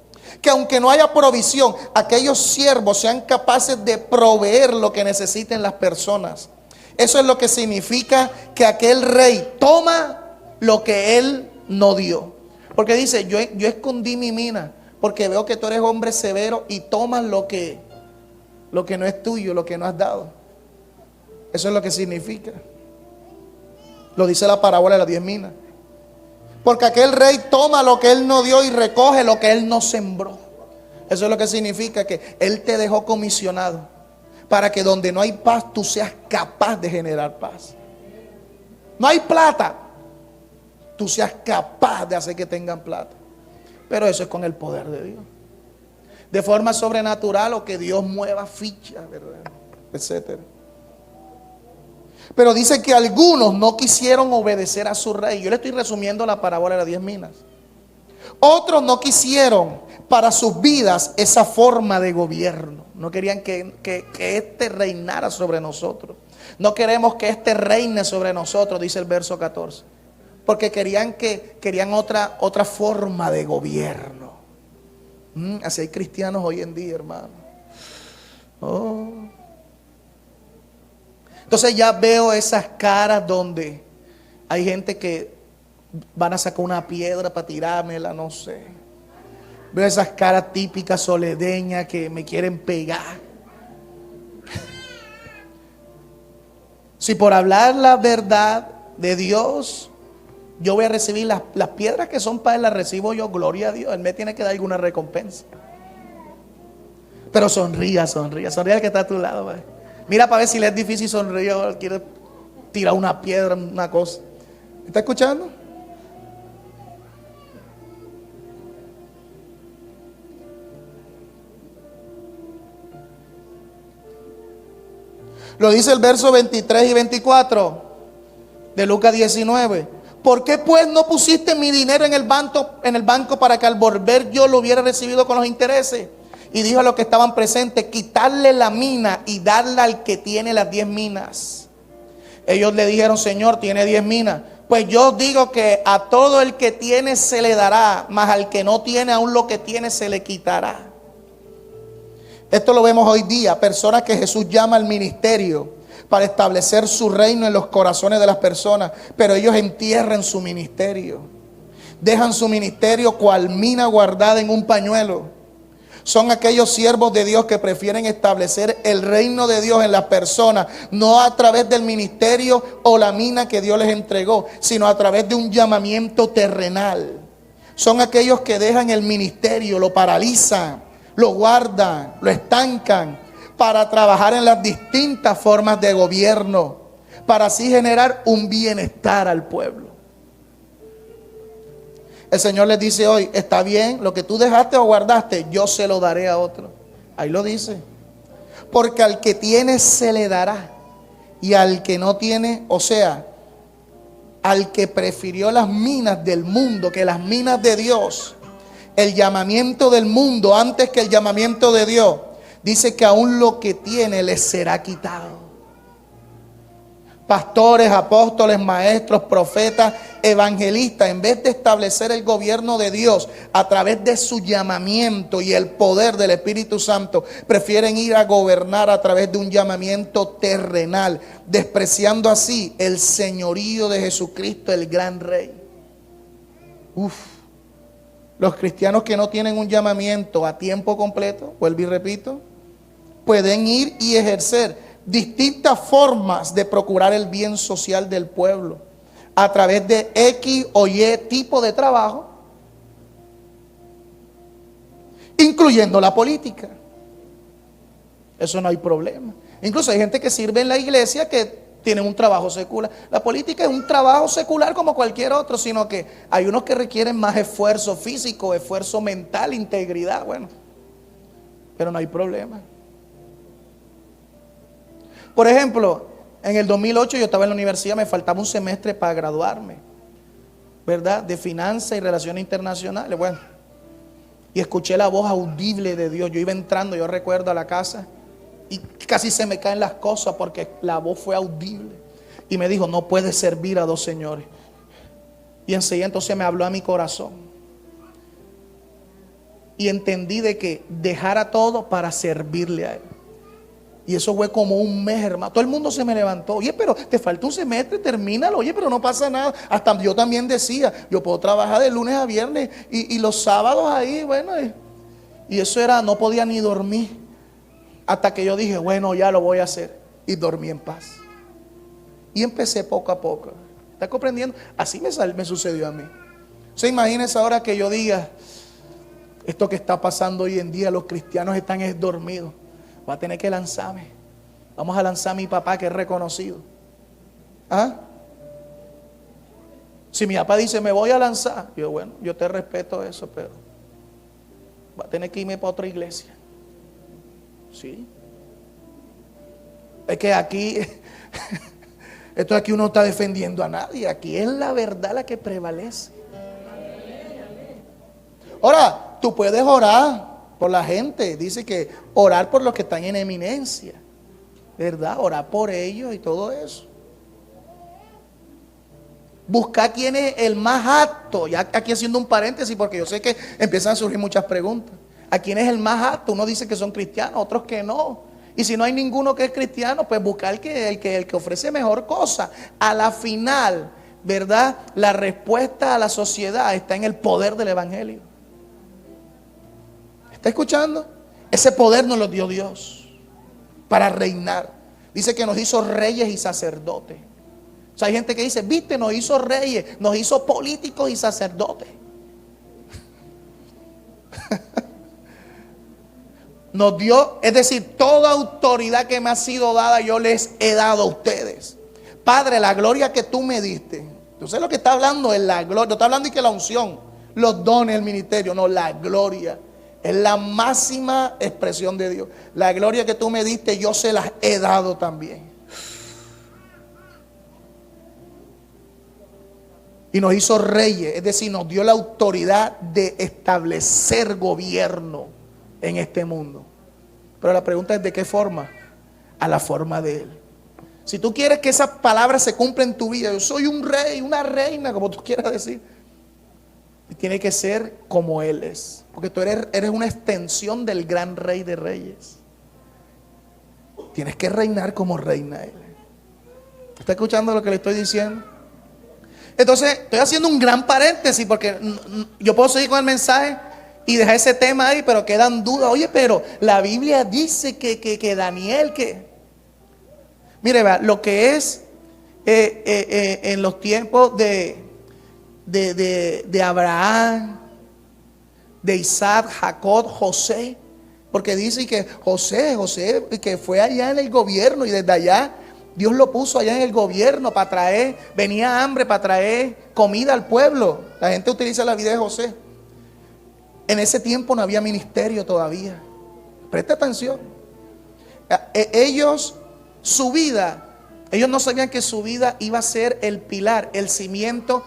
Que aunque no haya provisión, aquellos siervos sean capaces de proveer lo que necesiten las personas. Eso es lo que significa que aquel rey toma lo que él no dio. Porque dice, yo escondí mi mina porque veo que tú eres hombre severo y tomas lo que no es tuyo, lo que no has dado. Eso es lo que significa. Lo dice la parábola de las 10 minas. Porque aquel rey toma lo que él no dio y recoge lo que él no sembró. Eso es lo que significa que él te dejó comisionado para que donde no hay paz tú seas capaz de generar paz. No hay plata, tú seas capaz de hacer que tengan plata. Pero eso es con el poder de Dios. De forma sobrenatural, o que Dios mueva fichas, ¿verdad?, etcétera. Pero dice que algunos no quisieron obedecer a su rey. Yo le estoy resumiendo la parábola de las 10 minas. Otros no quisieron para sus vidas esa forma de gobierno. No querían que este reinara sobre nosotros. No queremos que este reine sobre nosotros, dice el verso 14. Porque querían otra forma de gobierno. Así hay cristianos hoy en día, hermano. Oh. Entonces ya veo esas caras donde hay gente que van a sacar una piedra para tirármela, no sé. Veo esas caras típicas soledeñas que me quieren pegar. Si por hablar la verdad de Dios, yo voy a recibir las piedras que son para Él, las recibo yo, gloria a Dios. Él me tiene que dar alguna recompensa. Pero sonría al que está a tu lado, ¿vale? Mira para ver si le es difícil sonreír o quiere tirar una piedra, una cosa. ¿Está escuchando? Lo dice el verso 23 y 24 de Lucas 19. ¿Por qué pues no pusiste mi dinero en el banco para que al volver yo lo hubiera recibido con los intereses? Y dijo a los que estaban presentes, quitarle la mina y darla al que tiene las 10 minas. Ellos le dijeron, Señor, tiene 10 minas. Pues yo digo que a todo el que tiene se le dará, mas al que no tiene, aún lo que tiene se le quitará. Esto lo vemos hoy día, personas que Jesús llama al ministerio para establecer su reino en los corazones de las personas, pero ellos entierran su ministerio. Dejan su ministerio cual mina guardada en un pañuelo. Son aquellos siervos de Dios que prefieren establecer el reino de Dios en las personas, no a través del ministerio o la mina que Dios les entregó, sino a través de un llamamiento terrenal. Son aquellos que dejan el ministerio, lo paralizan, lo guardan, lo estancan, para trabajar en las distintas formas de gobierno, para así generar un bienestar al pueblo. El Señor les dice hoy, está bien, lo que tú dejaste o guardaste, yo se lo daré a otro. Ahí lo dice. Porque al que tiene se le dará. Y al que no tiene, o sea, al que prefirió las minas del mundo que las minas de Dios, el llamamiento del mundo antes que el llamamiento de Dios, dice que aún lo que tiene le será quitado. Pastores, apóstoles, maestros, profetas, evangelistas, en vez de establecer el gobierno de Dios a través de su llamamiento y el poder del Espíritu Santo, prefieren ir a gobernar a través de un llamamiento terrenal, despreciando así el señorío de Jesucristo, el gran Rey. Los cristianos que no tienen un llamamiento a tiempo completo, vuelvo y repito, pueden ir y ejercer distintas formas de procurar el bien social del pueblo a través de X o Y tipo de trabajo, incluyendo la política. Eso no hay problema. Incluso hay gente que sirve en la iglesia que tienen un trabajo secular. La política es un trabajo secular como cualquier otro, sino que hay unos que requieren más esfuerzo físico, esfuerzo mental, integridad, bueno, pero no hay problema. Por ejemplo, en el 2008 yo estaba en la universidad, me faltaba un semestre para graduarme, ¿verdad? De finanzas y relaciones internacionales, bueno, y escuché la voz audible de Dios. Yo iba entrando, yo recuerdo, a la casa y casi se me caen las cosas porque la voz fue audible. Y me dijo, no puedes servir a dos señores. Y enseguida entonces me habló a mi corazón. Y entendí de que dejara todo para servirle a Él. Y eso fue como un mes, hermano. Todo el mundo se me levantó. Oye, pero te falta un semestre, termínalo. Oye, pero no pasa nada. Hasta yo también decía, yo puedo trabajar de lunes a viernes y los sábados ahí, bueno. Y eso era, no podía ni dormir. Hasta que yo dije, bueno, ya lo voy a hacer. Y dormí en paz. Y empecé poco a poco. ¿Está comprendiendo? Así me sucedió a mí. ¿Se imagínense ahora que yo diga, esto que está pasando hoy en día, los cristianos están dormidos? Voy a tener que lanzarme. Vamos a lanzar a mi papá, que es reconocido. ¿Ah? Si mi papá dice, me voy a lanzar, yo, bueno, yo te respeto eso, pero voy a tener que irme para otra iglesia. Sí. Es que aquí, esto aquí uno no está defendiendo a nadie. Aquí es la verdad la que prevalece. Ahora, tú puedes orar por la gente. Dice que orar por los que están en eminencia, ¿verdad? Orar por ellos y todo eso. Buscar quién es el más apto. Ya aquí haciendo un paréntesis porque yo sé que empiezan a surgir muchas preguntas. ¿A quién es el más apto? Uno dice que son cristianos, otros que no. Y si no hay ninguno que es cristiano, pues buscar el que ofrece mejor cosa. A la final, ¿verdad? La respuesta a la sociedad está en el poder del evangelio. ¿Está escuchando? Ese poder nos lo dio Dios para reinar. Dice que nos hizo reyes y sacerdotes. O sea, hay gente que dice, viste, nos hizo reyes, nos hizo políticos y sacerdotes. Nos dio, es decir, toda autoridad que me ha sido dada, yo les he dado a ustedes. Padre, la gloria que tú me diste. Entonces lo que está hablando es la gloria. No está hablando de que la unción, los dones, el ministerio. No, la gloria es la máxima expresión de Dios. La gloria que tú me diste, yo se las he dado también. Y nos hizo reyes, es decir, nos dio la autoridad de establecer gobierno en este mundo. Pero la pregunta es, ¿de qué forma? A la forma de Él. Si tú quieres que esa palabra se cumpla en tu vida, yo soy un rey, una reina, como tú quieras decir, y tiene que ser como Él es. Porque tú eres una extensión del gran Rey de Reyes. Tienes que reinar como reina Él. ¿Está escuchando lo que le estoy diciendo? Entonces, estoy haciendo un gran paréntesis porque yo puedo seguir con el mensaje y dejar ese tema ahí, pero quedan dudas. Oye, pero la Biblia dice que Daniel, mire, vea, lo que es en los tiempos de Abraham, de Isaac, Jacob, José, porque dice que José que fue allá en el gobierno y desde allá Dios lo puso allá en el gobierno para traer, venía hambre para traer comida al pueblo. La gente utiliza la vida de José. En ese tiempo no había ministerio todavía. Presta atención. Ellos no sabían que su vida iba a ser el pilar, el cimiento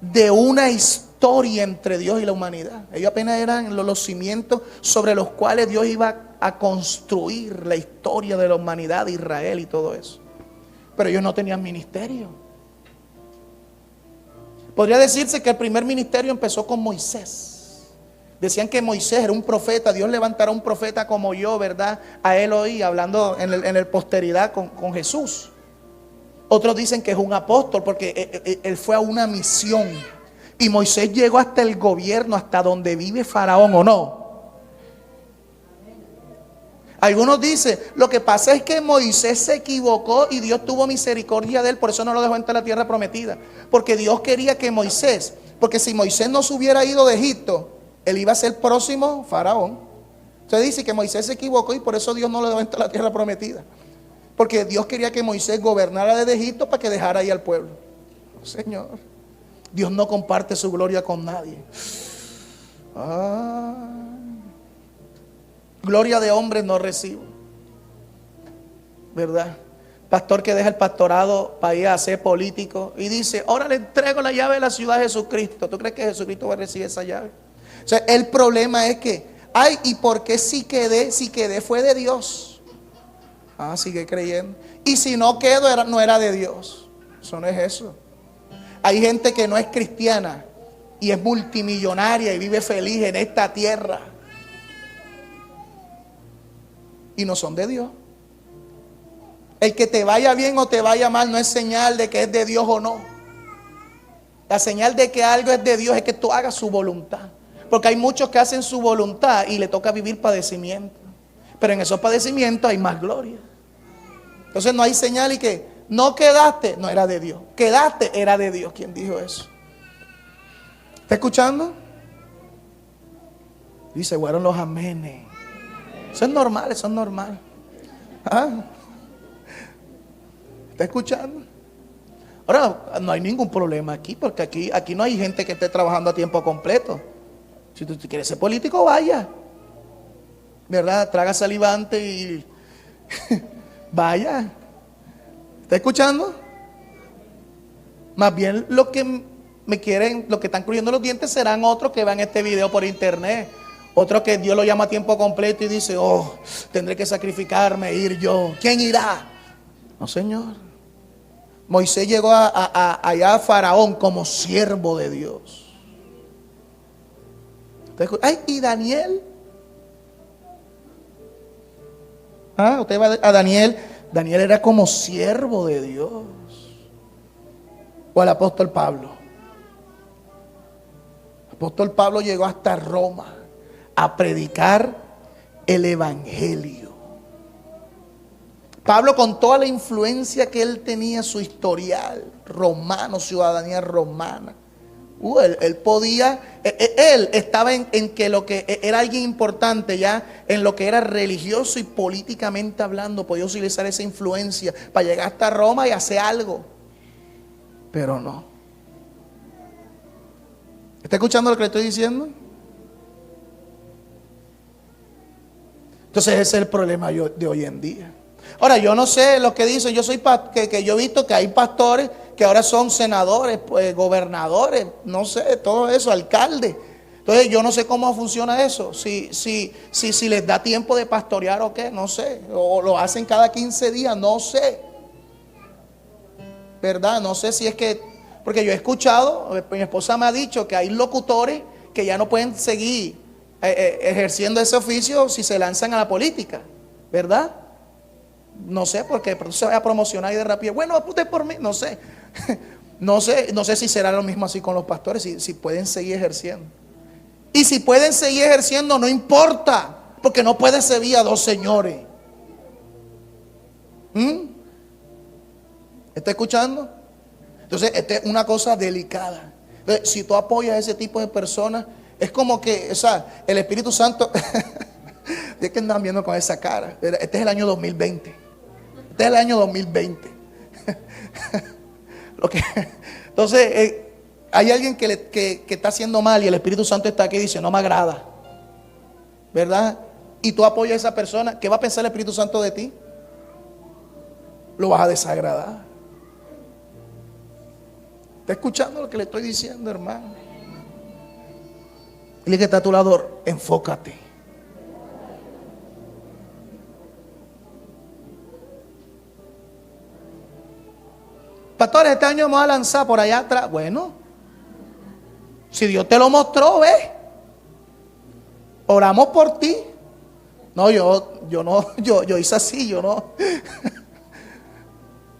de una historia entre Dios y la humanidad. Ellos apenas eran los cimientos sobre los cuales Dios iba a construir la historia de la humanidad, de Israel y todo eso. Pero ellos no tenían ministerio. Podría decirse que el primer ministerio empezó con Moisés. Decían que Moisés era un profeta. Dios levantará un profeta como yo, ¿verdad? A él oí hablando en el posteridad con Jesús. Otros dicen que es un apóstol porque él fue a una misión. Y Moisés llegó hasta el gobierno, hasta donde vive Faraón, ¿o no? Algunos dicen, lo que pasa es que Moisés se equivocó y Dios tuvo misericordia de él, por eso no lo dejó entrar a la tierra prometida. Porque Dios quería que Moisés, porque si Moisés no se hubiera ido de Egipto, él iba a ser próximo Faraón. Entonces dice que Moisés se equivocó y por eso Dios no le dejó entrar a la tierra prometida. Porque Dios quería que Moisés gobernara desde Egipto para que dejara ahí al pueblo. Señor, Dios no comparte su gloria con nadie. Gloria de hombres no recibo, ¿verdad? Pastor que deja el pastorado para ir a ser político y dice, ahora le entrego la llave de la ciudad a Jesucristo. ¿Tú crees que Jesucristo va a recibir esa llave? O sea, el problema es que, ¿y por qué si quedé? Si quedé fue de Dios. Sigue creyendo. Y si no quedo, no era de Dios. Eso no es eso. Hay gente que no es cristiana y es multimillonaria y vive feliz en esta tierra. Y no son de Dios. El que te vaya bien o te vaya mal no es señal de que es de Dios o no. La señal de que algo es de Dios es que tú hagas su voluntad. Porque hay muchos que hacen su voluntad y le toca vivir padecimiento. Pero en esos padecimientos hay más gloria. Entonces no hay señal y que no quedaste, no era de Dios. Quedaste, era de Dios. ¿Quién dijo eso? ¿Está escuchando? Dice, fueron los amenes. Eso es normal, eso es normal. ¿Está escuchando? Ahora, no hay ningún problema aquí, porque aquí no hay gente que esté trabajando a tiempo completo. Si tú quieres ser político, vaya. ¿Verdad? Traga salivante y vaya. ¿Está escuchando? Más bien lo que me quieren, lo que están cruyendo los dientes serán otros que vean este video por internet. Otro que Dios lo llama a tiempo completo y dice, tendré que sacrificarme, ir yo. ¿Quién irá? No, Señor. Moisés llegó allá a Faraón como siervo de Dios. ¿Y Daniel? Usted va a Daniel. Daniel era como siervo de Dios. O al apóstol Pablo. El apóstol Pablo llegó hasta Roma a predicar el evangelio. Pablo, con toda la influencia que él tenía, su historial romano, ciudadanía romana, él podía, él estaba en que lo que era alguien importante ya, en lo que era religioso y políticamente hablando, podía utilizar esa influencia para llegar hasta Roma y hacer algo. Pero no. ¿Está escuchando lo que le estoy diciendo? Entonces ese es el problema de hoy en día. Ahora, yo no sé lo que dicen. Yo que yo he visto que hay pastores que ahora son senadores, pues, gobernadores, no sé, todo eso, alcaldes. Entonces yo no sé cómo funciona eso. Si les da tiempo de pastorear o qué, no sé. O lo hacen cada 15 días, no sé. ¿Verdad? No sé si es que, porque yo he escuchado, mi esposa me ha dicho que hay locutores que ya no pueden seguir ejerciendo ese oficio si se lanzan a la política, ¿verdad? No sé, porque se va a promocionar y de rápido, bueno, usted por mí, no sé. No sé si será lo mismo así con los pastores, si pueden seguir ejerciendo. Y si pueden seguir ejerciendo, no importa, porque no puede servir a dos señores. ¿Está escuchando? Entonces, esta es una cosa delicada. Entonces, si tú apoyas a ese tipo de personas, es como que, o sea, el Espíritu Santo, es que andan viendo con esa cara. Este es el año 2020. Este es el año 2020. Entonces, hay alguien que está haciendo mal y el Espíritu Santo está aquí y dice, no me agrada. ¿Verdad? Y tú apoyas a esa persona, ¿qué va a pensar el Espíritu Santo de ti? Lo vas a desagradar. ¿Está escuchando lo que le estoy diciendo, hermano? Dile que está a tu lado, enfócate. Pastores, este año me voy a lanzar por allá atrás. Bueno, si Dios te lo mostró, ve. Oramos por ti. No, yo hice así, yo no.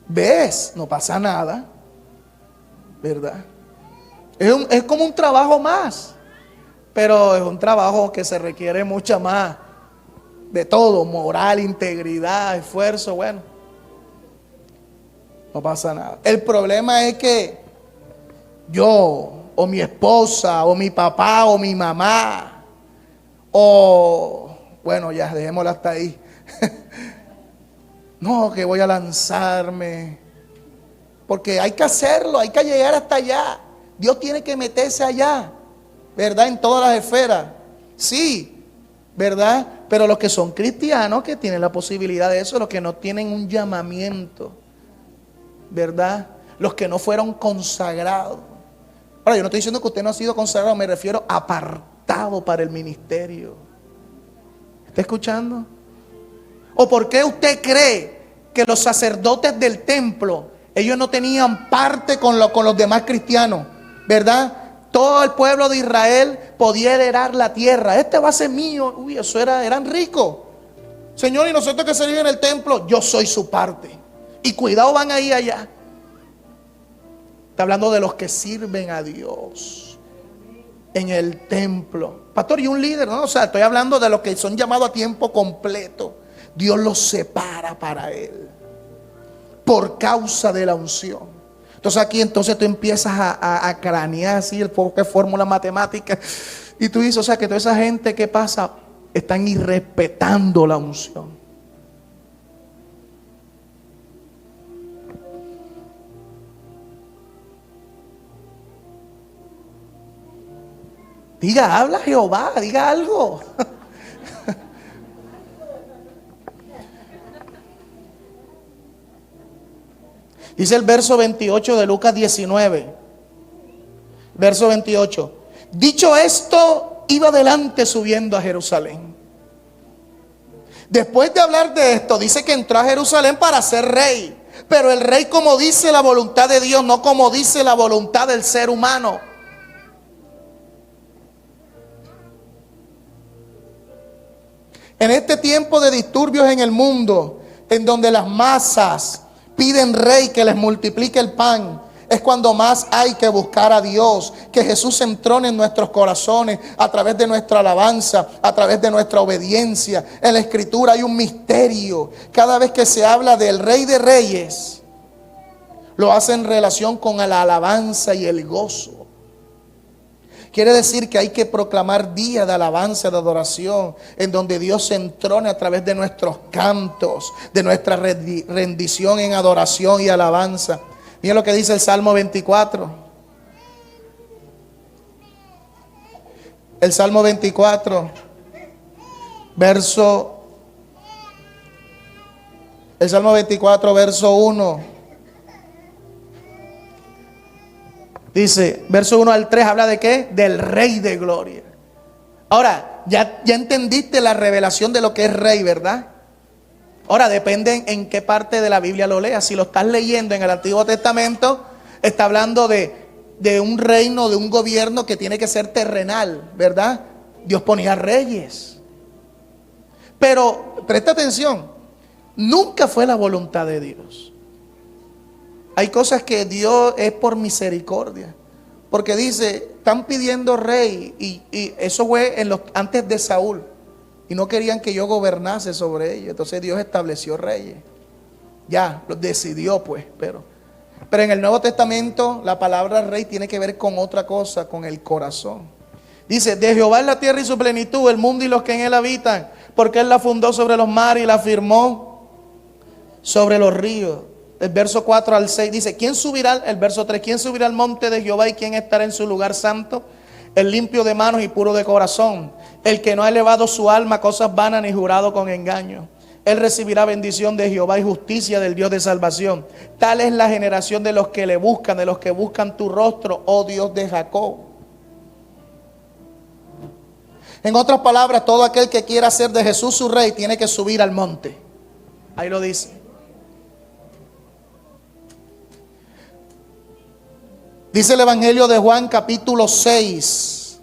¿Ves? No pasa nada, ¿verdad? Es como un trabajo más, pero es un trabajo que se requiere mucha más de todo, moral, integridad, esfuerzo. Bueno, no pasa nada. El problema es que yo, o mi esposa, o mi papá, o mi mamá, o bueno, ya dejémoslo hasta ahí. No, que voy a lanzarme, porque hay que hacerlo, hay que llegar hasta allá. Dios tiene que meterse allá, ¿verdad? En todas las esferas. Sí, ¿verdad? Pero los que son cristianos, que tienen la posibilidad de eso, los que no tienen un llamamiento, ¿verdad? Los que no fueron consagrados. Ahora, yo no estoy diciendo que usted no ha sido consagrado, me refiero a apartado para el ministerio. ¿Está escuchando? ¿O por qué usted cree que los sacerdotes del templo, ellos no tenían parte con los demás cristianos, ¿verdad? Todo el pueblo de Israel podía heredar la tierra. Este va a ser mío. Uy, eso eran ricos. Señor, y nosotros que servimos en el templo, yo soy su parte. Y cuidado, van ahí allá. Está hablando de los que sirven a Dios en el templo. Pastor, y un líder, ¿no? O sea, estoy hablando de los que son llamados a tiempo completo. Dios los separa para Él por causa de la unción. Entonces aquí tú empiezas a cranear así el poco que fórmula matemática. Y tú dices, o sea, que toda esa gente, ¿qué pasa? Están irrespetando la unción. Diga, habla Jehová, diga algo. Dice el verso 28 de Lucas 19. Verso 28. Dicho esto, iba adelante subiendo a Jerusalén. Después de hablar de esto, dice que entró a Jerusalén para ser rey. Pero el rey como dice la voluntad de Dios, no como dice la voluntad del ser humano. En este tiempo de disturbios en el mundo, en donde las masas piden rey que les multiplique el pan, es cuando más hay que buscar a Dios, que Jesús se entrone en nuestros corazones a través de nuestra alabanza, a través de nuestra obediencia. En la Escritura hay un misterio. Cada vez que se habla del Rey de Reyes, lo hace en relación con la alabanza y el gozo. Quiere decir que hay que proclamar días de alabanza, de adoración, en donde Dios se entrone a través de nuestros cantos, de nuestra rendición en adoración y alabanza. Miren lo que dice el Salmo 24. El Salmo 24, el Salmo 24, verso 1. Dice, verso 1 al 3 habla de ¿qué? Del Rey de Gloria. Ahora, ya entendiste la revelación de lo que es rey, ¿verdad? Ahora, depende en qué parte de la Biblia lo leas. Si lo estás leyendo en el Antiguo Testamento, está hablando de un reino, de un gobierno que tiene que ser terrenal, ¿verdad? Dios ponía reyes. Pero, presta atención, nunca fue la voluntad de Dios. Hay cosas que Dios es por misericordia. Porque dice, están pidiendo rey. Y eso fue antes de Saúl. Y no querían que yo gobernase sobre ellos. Entonces Dios estableció reyes. Ya, lo decidió pues. Pero en el Nuevo Testamento la palabra rey tiene que ver con otra cosa, con el corazón. Dice, de Jehová es la tierra y su plenitud, el mundo y los que en él habitan. Porque él la fundó sobre los mares y la firmó sobre los ríos. El verso 4 al 6 dice, ¿quién subirá? El verso 3, ¿quién subirá al monte de Jehová y quién estará en su lugar santo? El limpio de manos y puro de corazón, el que no ha elevado su alma a cosas vanas ni jurado con engaño. Él recibirá bendición de Jehová y justicia del Dios de salvación. Tal es la generación de los que le buscan, de los que buscan tu rostro, oh Dios de Jacob. En otras palabras, todo aquel que quiera hacer de Jesús su rey tiene que subir al monte. Ahí lo dice. Dice el Evangelio de Juan capítulo 6,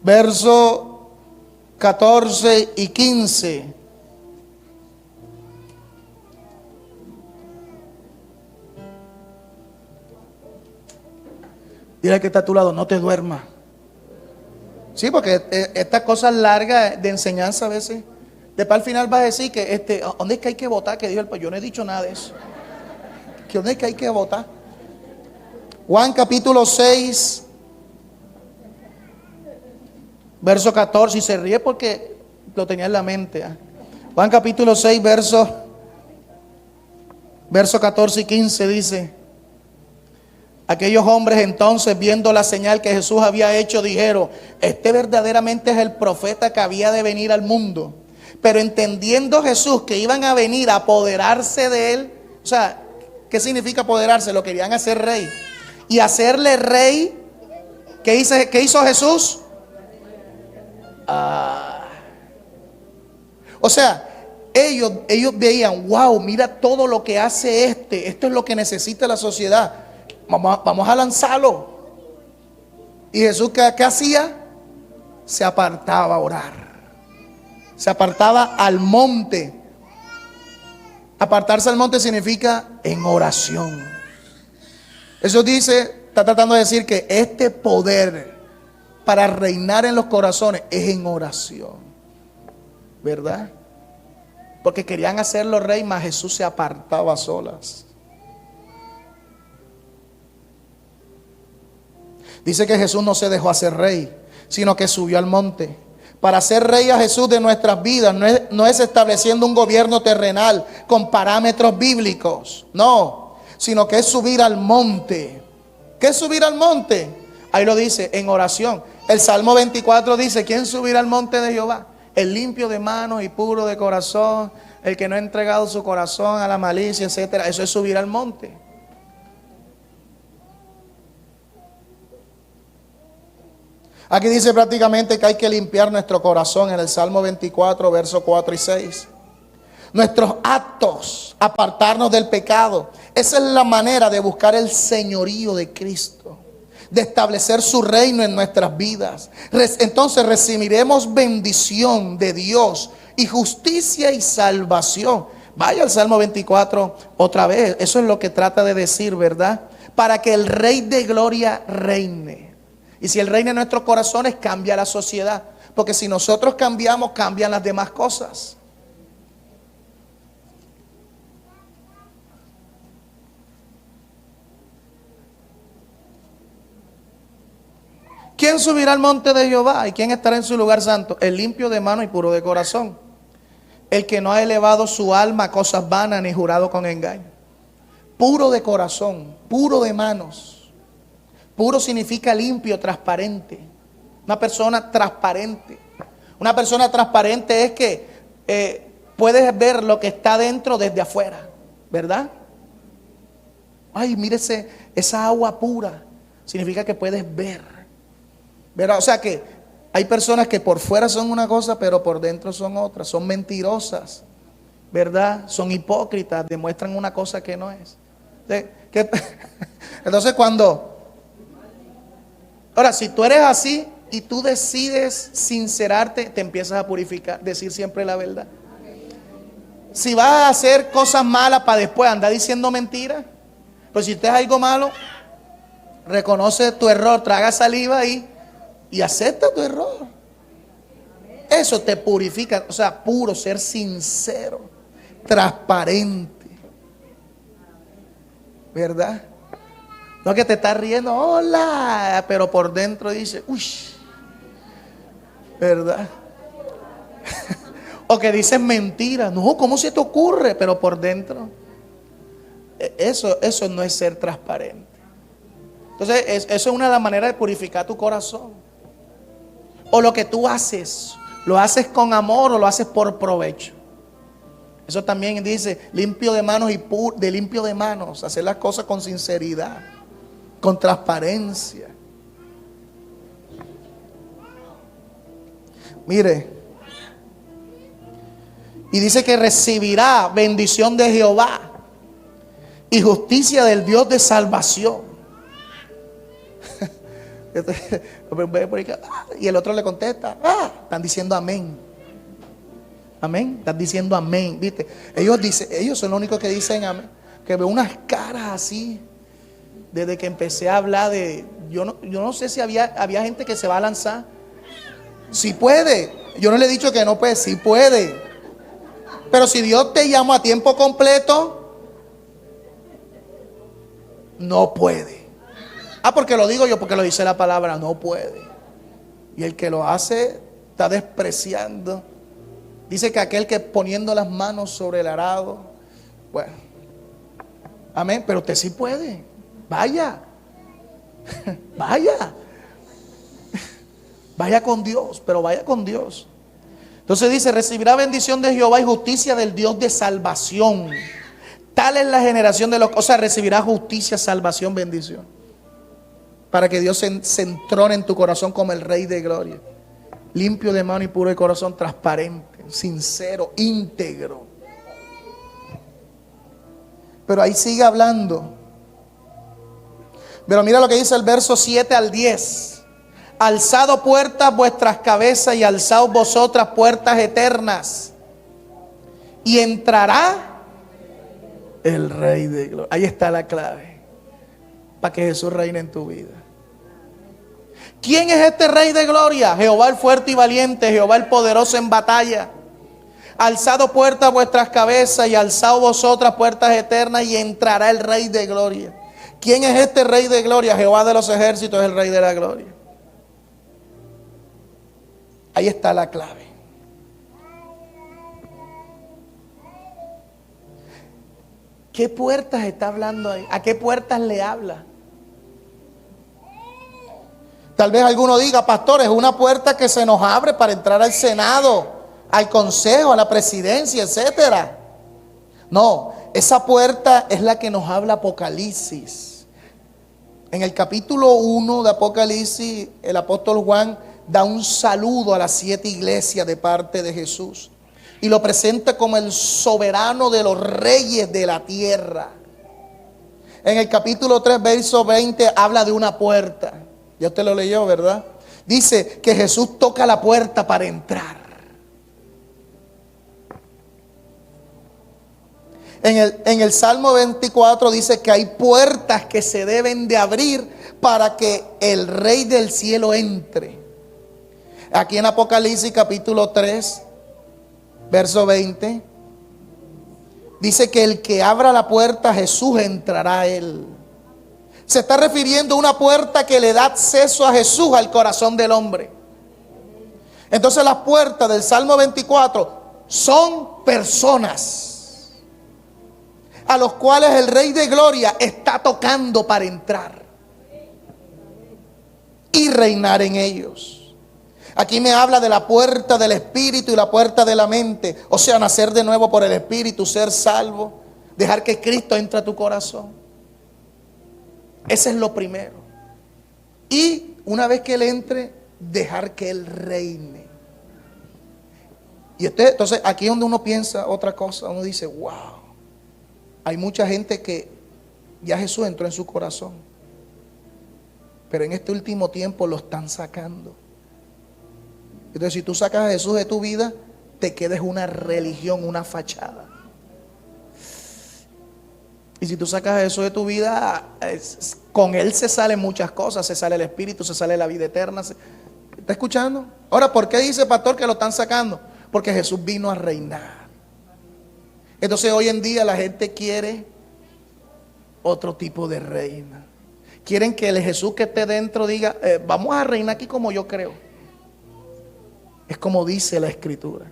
verso 14 y 15. Dile al que está a tu lado, no te duermas. Sí, porque estas cosas largas de enseñanza a veces, después al final vas a decir que ¿dónde es que hay que votar? Que dijo el yo no he dicho nada de eso. ¿Que dónde es que hay que votar? Juan capítulo 6, verso 14, y se ríe porque lo tenía en la mente. Juan capítulo 6, verso 14 y 15 dice: aquellos hombres entonces, viendo la señal que Jesús había hecho, dijeron: este verdaderamente es el profeta que había de venir al mundo. Pero entendiendo Jesús que iban a venir a apoderarse de él, o sea, ¿qué significa apoderarse? Lo querían hacer rey. Y hacerle rey, ¿qué hizo Jesús? O sea, ellos veían, wow, mira todo lo que hace esto es lo que necesita la sociedad. Vamos a lanzarlo. Y Jesús, ¿qué hacía? Se apartaba a orar. Se apartaba al monte. Apartarse al monte significa en oración. Eso está tratando de decir que este poder para reinar en los corazones es en oración, ¿verdad? Porque querían hacerlo rey, mas Jesús se apartaba a solas. Dice que Jesús no se dejó hacer rey, sino que subió al monte. Para ser rey a Jesús de nuestras vidas no es estableciendo un gobierno terrenal con parámetros bíblicos, no, sino que es subir al monte. ¿Qué es subir al monte? Ahí lo dice, en oración. El Salmo 24 dice: ¿quién subirá al monte de Jehová? El limpio de manos y puro de corazón, el que no ha entregado su corazón a la malicia, etcétera. Eso es subir al monte. Aquí dice prácticamente que hay que limpiar nuestro corazón en el Salmo 24, versos 4 y 6. Nuestros actos, apartarnos del pecado. Esa es la manera de buscar el señorío de Cristo, de establecer su reino en nuestras vidas. Entonces recibiremos bendición de Dios y justicia y salvación. Vaya al Salmo 24 otra vez. Eso es lo que trata de decir, ¿verdad? Para que el Rey de Gloria reine. Y si Él reina en nuestros corazones, cambia la sociedad. Porque si nosotros cambiamos, cambian las demás cosas. ¿Quién subirá al monte de Jehová? ¿Y quién estará en su lugar santo? El limpio de mano y puro de corazón, el que no ha elevado su alma a cosas vanas ni jurado con engaño. Puro de corazón, puro de manos. Puro significa limpio, transparente. Una persona transparente. Una persona transparente es que puedes ver lo que está dentro desde afuera, ¿verdad? Ay, mírese, esa agua pura. Significa que puedes ver, ¿verdad? O sea que hay personas que por fuera son una cosa, pero por dentro son otra. Son mentirosas, ¿verdad? Son hipócritas, demuestran una cosa que no es. Entonces ahora, si tú eres así y tú decides sincerarte, te empiezas a purificar, decir siempre la verdad. Si vas a hacer cosas malas para después andar diciendo mentiras, pues si usted es algo malo, reconoce tu error, traga saliva y acepta tu error. Eso te purifica, o sea, puro, ser sincero, transparente, ¿verdad? No que te estás riendo, hola, pero por dentro dice, uy, ¿verdad? O que dices mentiras, no, ¿cómo se te ocurre? Pero por dentro, eso no es ser transparente. Entonces, eso es una de las maneras de purificar tu corazón. O lo que tú haces, ¿lo haces con amor o lo haces por provecho? Eso también dice, limpio de manos de limpio de manos, hacer las cosas con sinceridad, con transparencia. Mire, y dice que recibirá bendición de Jehová y justicia del Dios de salvación. Y el otro le contesta, están diciendo amén. Amén, están diciendo amén, ¿viste? Ellos son los únicos que dicen amén. Que veo unas caras así desde que empecé a hablar yo no sé si había gente que se va a lanzar. Si puede. Yo no le he dicho que no puede, si puede. Pero si Dios te llama a tiempo completo, no puede. Porque lo digo yo, porque lo dice la palabra, no puede. Y el que lo hace está despreciando. Dice que aquel que poniendo las manos sobre el arado, bueno, amén, pero usted sí puede. Vaya. Vaya. Vaya con Dios, pero vaya con Dios. Entonces dice, recibirá bendición de Jehová y justicia del Dios de salvación. Tal es la generación de los... O sea, recibirá justicia, salvación, bendición. Para que Dios se entrone en tu corazón como el Rey de gloria. Limpio de mano y puro de corazón, transparente, sincero, íntegro. Pero ahí sigue hablando. Pero mira lo que dice el verso 7 al 10. Alzado puertas vuestras cabezas y alzaos vosotras puertas eternas. Y entrará el Rey de gloria. Ahí está la clave. Para que Jesús reine en tu vida. ¿Quién es este Rey de gloria? Jehová el fuerte y valiente, Jehová el poderoso en batalla. Alzado puertas vuestras cabezas y alzado vosotras puertas eternas y entrará el Rey de gloria. ¿Quién es este Rey de gloria? Jehová de los ejércitos es el Rey de la gloria. Ahí está la clave. ¿Qué puertas está hablando ahí? ¿A qué puertas le habla? Tal vez alguno diga, pastor, es una puerta que se nos abre para entrar al Senado, al Consejo, a la presidencia, etcétera. No, esa puerta es la que nos habla Apocalipsis. En el capítulo 1 de Apocalipsis, el apóstol Juan da un saludo a las 7 iglesias de parte de Jesús. Y lo presenta como el soberano de los reyes de la tierra. En el capítulo 3, verso 20, habla de una puerta. Ya usted lo leyó, ¿verdad? Dice que Jesús toca la puerta para entrar. En el Salmo 24 dice que hay puertas que se deben de abrir para que el Rey del cielo entre. Aquí en Apocalipsis capítulo 3, verso 20, dice que el que abra la puerta, Jesús entrará a él. Se está refiriendo a una puerta que le da acceso a Jesús al corazón del hombre. Entonces las puertas del Salmo 24 son personas a los cuales el Rey de gloria está tocando para entrar y reinar en ellos. Aquí me habla de la puerta del espíritu y la puerta de la mente. O sea, nacer de nuevo por el espíritu, ser salvo, dejar que Cristo entre a tu corazón. Ese es lo primero. Y una vez que Él entre, dejar que Él reine. Y entonces aquí es donde uno piensa otra cosa. Uno dice, wow, hay mucha gente que ya Jesús entró en su corazón, pero en este último tiempo lo están sacando. Entonces, si tú sacas a Jesús de tu vida, te quedas una religión, una fachada. Y si tú sacas a Jesús de tu vida, con Él se salen muchas cosas. Se sale el Espíritu, se sale la vida eterna. ¿Está escuchando? Ahora, ¿por qué dice pastor que lo están sacando? Porque Jesús vino a reinar. Entonces, hoy en día la gente quiere otro tipo de reina. Quieren que el Jesús que esté dentro diga, vamos a reinar aquí como yo creo. Es como dice la Escritura.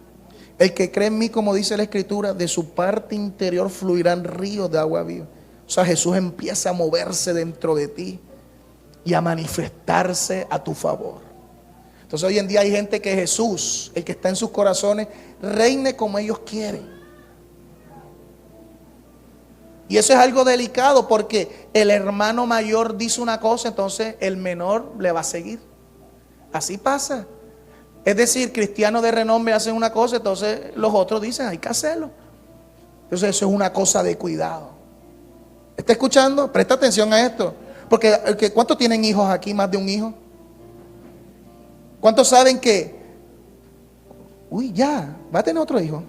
El que cree en mí, como dice la Escritura, de su parte interior fluirán ríos de agua viva. O sea, Jesús empieza a moverse dentro de ti y a manifestarse a tu favor. Entonces hoy en día hay gente que Jesús, el que está en sus corazones, reine como ellos quieren. Y eso es algo delicado, porque el hermano mayor dice una cosa, entonces el menor le va a seguir. Así pasa. Es decir, cristianos de renombre hacen una cosa, entonces los otros dicen, hay que hacerlo. Entonces eso es una cosa de cuidado. ¿Está escuchando? Presta atención a esto. Porque ¿cuántos tienen hijos aquí? ¿Más de un hijo? ¿Cuántos saben que? Uy, ya, va a tener otro hijo.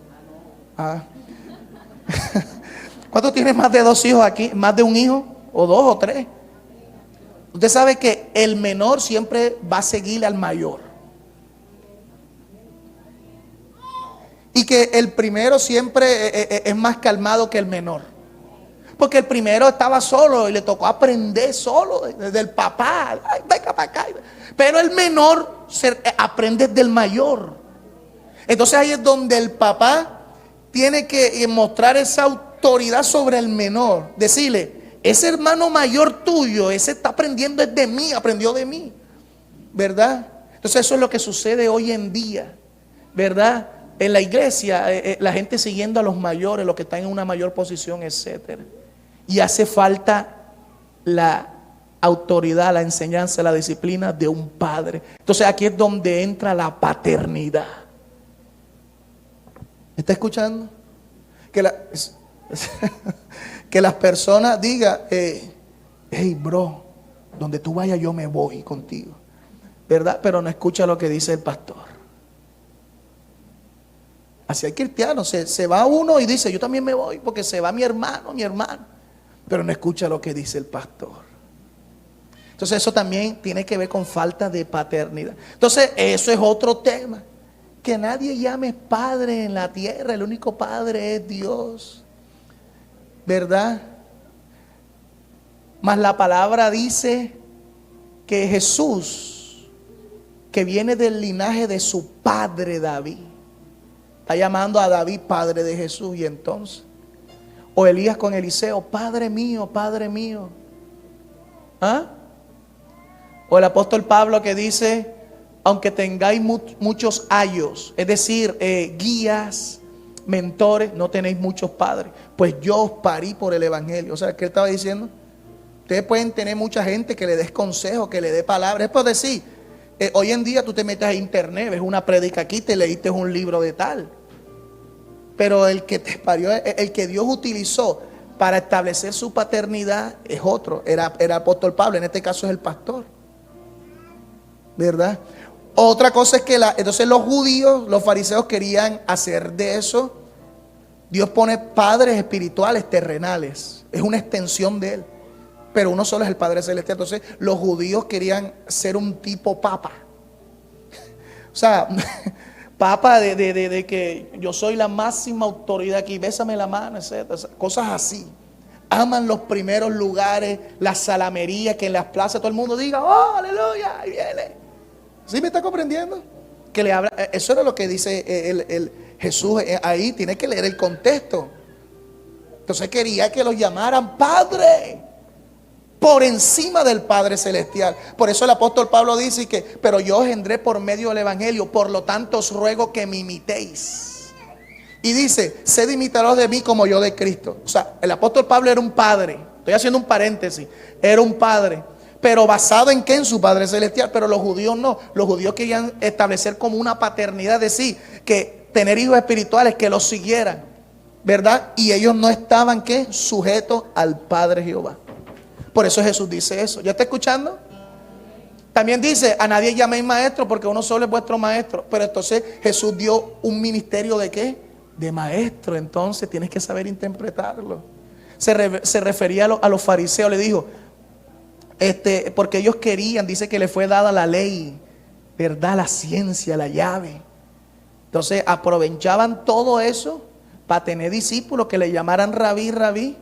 ¿Cuántos tienen más de 2 hijos aquí? ¿Más de un hijo? ¿O 2 o 3? Usted sabe que el menor siempre va a seguir al mayor. Y que el primero siempre es más calmado que el menor. Porque el primero estaba solo y le tocó aprender solo desde el papá. Ay, venga para acá. Pero el menor aprende del mayor. Entonces ahí es donde el papá tiene que mostrar esa autoridad sobre el menor. Decirle, ese hermano mayor tuyo, ese está aprendiendo es de mí, aprendió de mí. ¿Verdad? Entonces eso es lo que sucede hoy en día. ¿Verdad? En la iglesia, la gente siguiendo a los mayores, los que están en una mayor posición, etcétera. Y hace falta la autoridad, la enseñanza, la disciplina de un padre. Entonces aquí es donde entra la paternidad. ¿Está escuchando? Que las personas digan, hey bro, donde tú vayas yo me voy contigo. ¿Verdad? Pero no escucha lo que dice el pastor. Así hay cristianos, se va uno y dice, yo también me voy porque se va mi hermano. Pero no escucha lo que dice el pastor. Entonces eso también tiene que ver con falta de paternidad. Entonces eso es otro tema. Que nadie llame padre en la tierra. El único padre es Dios. ¿Verdad? Mas la palabra dice que Jesús, que viene del linaje de su padre David, está llamando a David padre de Jesús. Y entonces, o Elías con Eliseo, padre mío, padre mío. ¿Ah? O el apóstol Pablo que dice, aunque tengáis muchos ayos, es decir, guías, mentores, no tenéis muchos padres, pues yo os parí por el evangelio. O sea, ¿qué él estaba diciendo? Ustedes pueden tener mucha gente que le des consejos, que le dé palabras. Es por decir, hoy en día tú te metes a internet, ves una prédica aquí, te leíste un libro de tal. Pero el que te parió, el que Dios utilizó para establecer su paternidad es otro. Era el apóstol Pablo, en este caso es el pastor. ¿Verdad? Otra cosa es que entonces los judíos, los fariseos querían hacer de eso. Dios pone padres espirituales, terrenales. Es una extensión de Él. Pero uno solo es el Padre Celestial. Entonces los judíos querían ser un tipo papa. O sea, papa de que yo soy la máxima autoridad aquí, bésame la mano, etcétera. Cosas así. Aman los primeros lugares, la salamería, que en las plazas todo el mundo diga, oh, aleluya, ahí viene. ¿Sí me está comprendiendo? Que le habla, eso era lo que dice el Jesús ahí, tiene que leer el contexto. Entonces quería que los llamaran Padre, por encima del Padre Celestial. Por eso el apóstol Pablo dice que, pero yo os engendré por medio del Evangelio, por lo tanto os ruego que me imitéis. Y dice, sed imitadores de mí como yo de Cristo. O sea, el apóstol Pablo era un padre. Estoy haciendo un paréntesis. Era un padre. Pero basado en qué? En su Padre Celestial. Pero los judíos no. Los judíos querían establecer como una paternidad, decir, que tener hijos espirituales que los siguieran, ¿verdad? Y ellos no estaban, ¿qué? Sujetos al Padre Jehová. Por eso Jesús dice eso. ¿Ya está escuchando? También dice, a nadie llaméis maestro porque uno solo es vuestro maestro. Pero entonces Jesús dio un ministerio de ¿qué? De maestro. Entonces tienes que saber interpretarlo. Se refería a los fariseos, le dijo, porque ellos querían, dice que le fue dada la ley, ¿verdad? La ciencia, la llave. Entonces aprovechaban todo eso para tener discípulos que le llamaran rabí, rabí.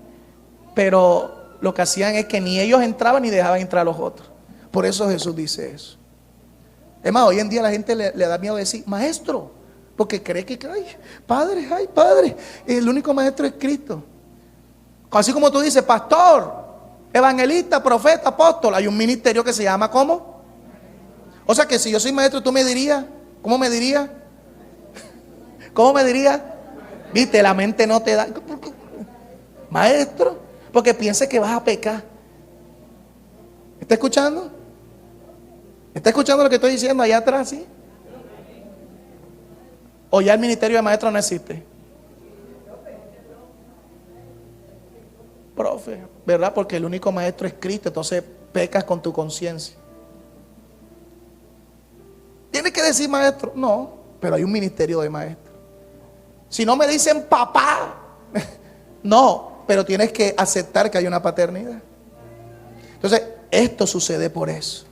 Pero lo que hacían es que ni ellos entraban ni dejaban entrar a los otros. Por eso Jesús dice eso. Es más, hoy en día la gente le da miedo decir maestro, porque cree que ay, padre, el único maestro es Cristo. Así como tú dices, pastor, evangelista, profeta, apóstol, hay un ministerio que se llama ¿cómo? O sea que si yo soy maestro, tú me dirías, ¿cómo me dirías? ¿Cómo me dirías? Viste, la mente no te da. Maestro, porque piensa que vas a pecar. ¿Está escuchando? ¿Está escuchando lo que estoy diciendo allá atrás? ¿Sí? ¿O ya el ministerio de maestro no existe? Profe, ¿verdad? Porque el único maestro es Cristo, entonces pecas con tu conciencia. ¿Tienes que decir maestro? No, pero hay un ministerio de maestro. Si no me dicen papá, no, pero tienes que aceptar que hay una paternidad. Entonces, Esto sucede por eso.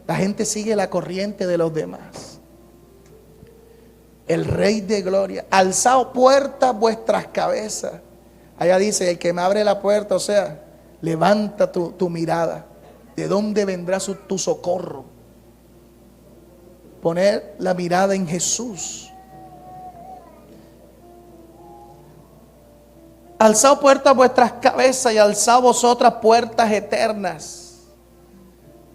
La gente sigue la corriente de los demás. El Rey de Gloria, alzado puertas vuestras cabezas. Allá dice, el que me abre la puerta, o sea, levanta tu mirada. ¿De dónde vendrá tu socorro? Poner la mirada en Jesús. Alzad puertas vuestras cabezas y alzad vosotras puertas eternas.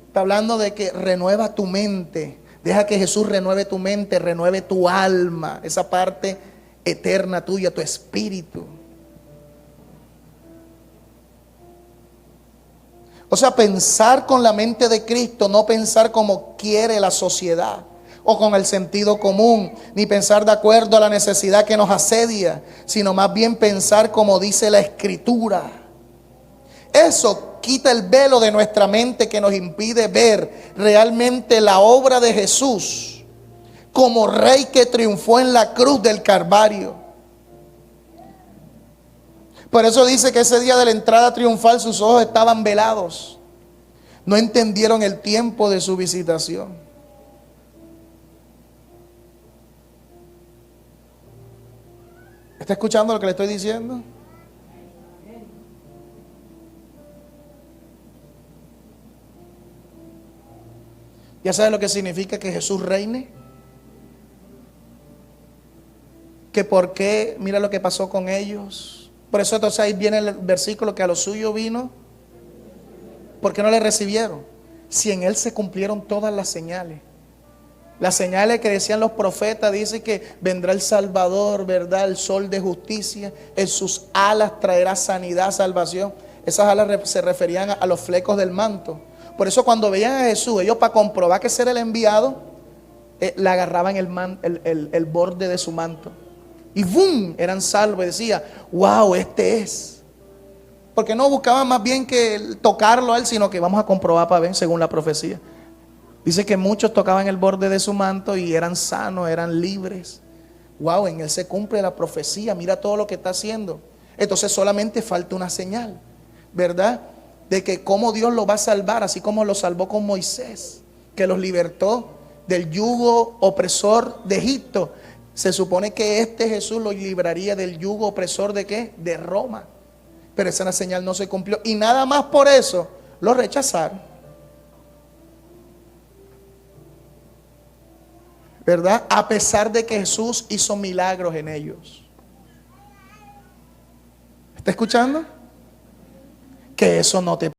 Está hablando de que renueva tu mente. Deja que Jesús renueve tu mente, renueve tu alma, esa parte eterna tuya, tu espíritu. O sea, pensar con la mente de Cristo, no pensar como quiere la sociedad o con el sentido común, ni pensar de acuerdo a la necesidad que nos asedia, sino más bien pensar como dice la Escritura. Eso quita el velo de nuestra mente que nos impide ver realmente la obra de Jesús como Rey que triunfó en la cruz del Calvario. Por eso dice que ese día de la entrada triunfal sus ojos estaban velados. No entendieron el tiempo de su visitación. ¿Está escuchando lo que le estoy diciendo? ¿Ya sabes lo que significa que Jesús reine? Que por qué, mira lo que pasó con ellos. Por eso entonces ahí viene el versículo que a lo suyo vino. ¿Por qué no le recibieron? Si en él se cumplieron todas las señales. Las señales que decían los profetas, dice que vendrá el Salvador, ¿verdad? El sol de justicia, en sus alas traerá sanidad, salvación. Esas alas se referían a los flecos del manto. Por eso cuando veían a Jesús, ellos para comprobar que era el enviado, le agarraban el borde de su manto. Y ¡bum! Eran salvos y decía, wow, este es. Porque no buscaban más bien que tocarlo a él, sino que vamos a comprobar para ver según la profecía. Dice que muchos tocaban el borde de su manto y eran sanos, eran libres. Wow, en él se cumple la profecía, mira todo lo que está haciendo. Entonces solamente falta una señal, ¿verdad? De que cómo Dios lo va a salvar, así como lo salvó con Moisés, que los libertó del yugo opresor de Egipto. Se supone que este Jesús lo libraría del yugo opresor ¿de qué? De Roma. Pero esa señal no se cumplió y nada más por eso lo rechazaron, ¿verdad? A pesar de que Jesús hizo milagros en ellos. ¿Está escuchando? Que eso no te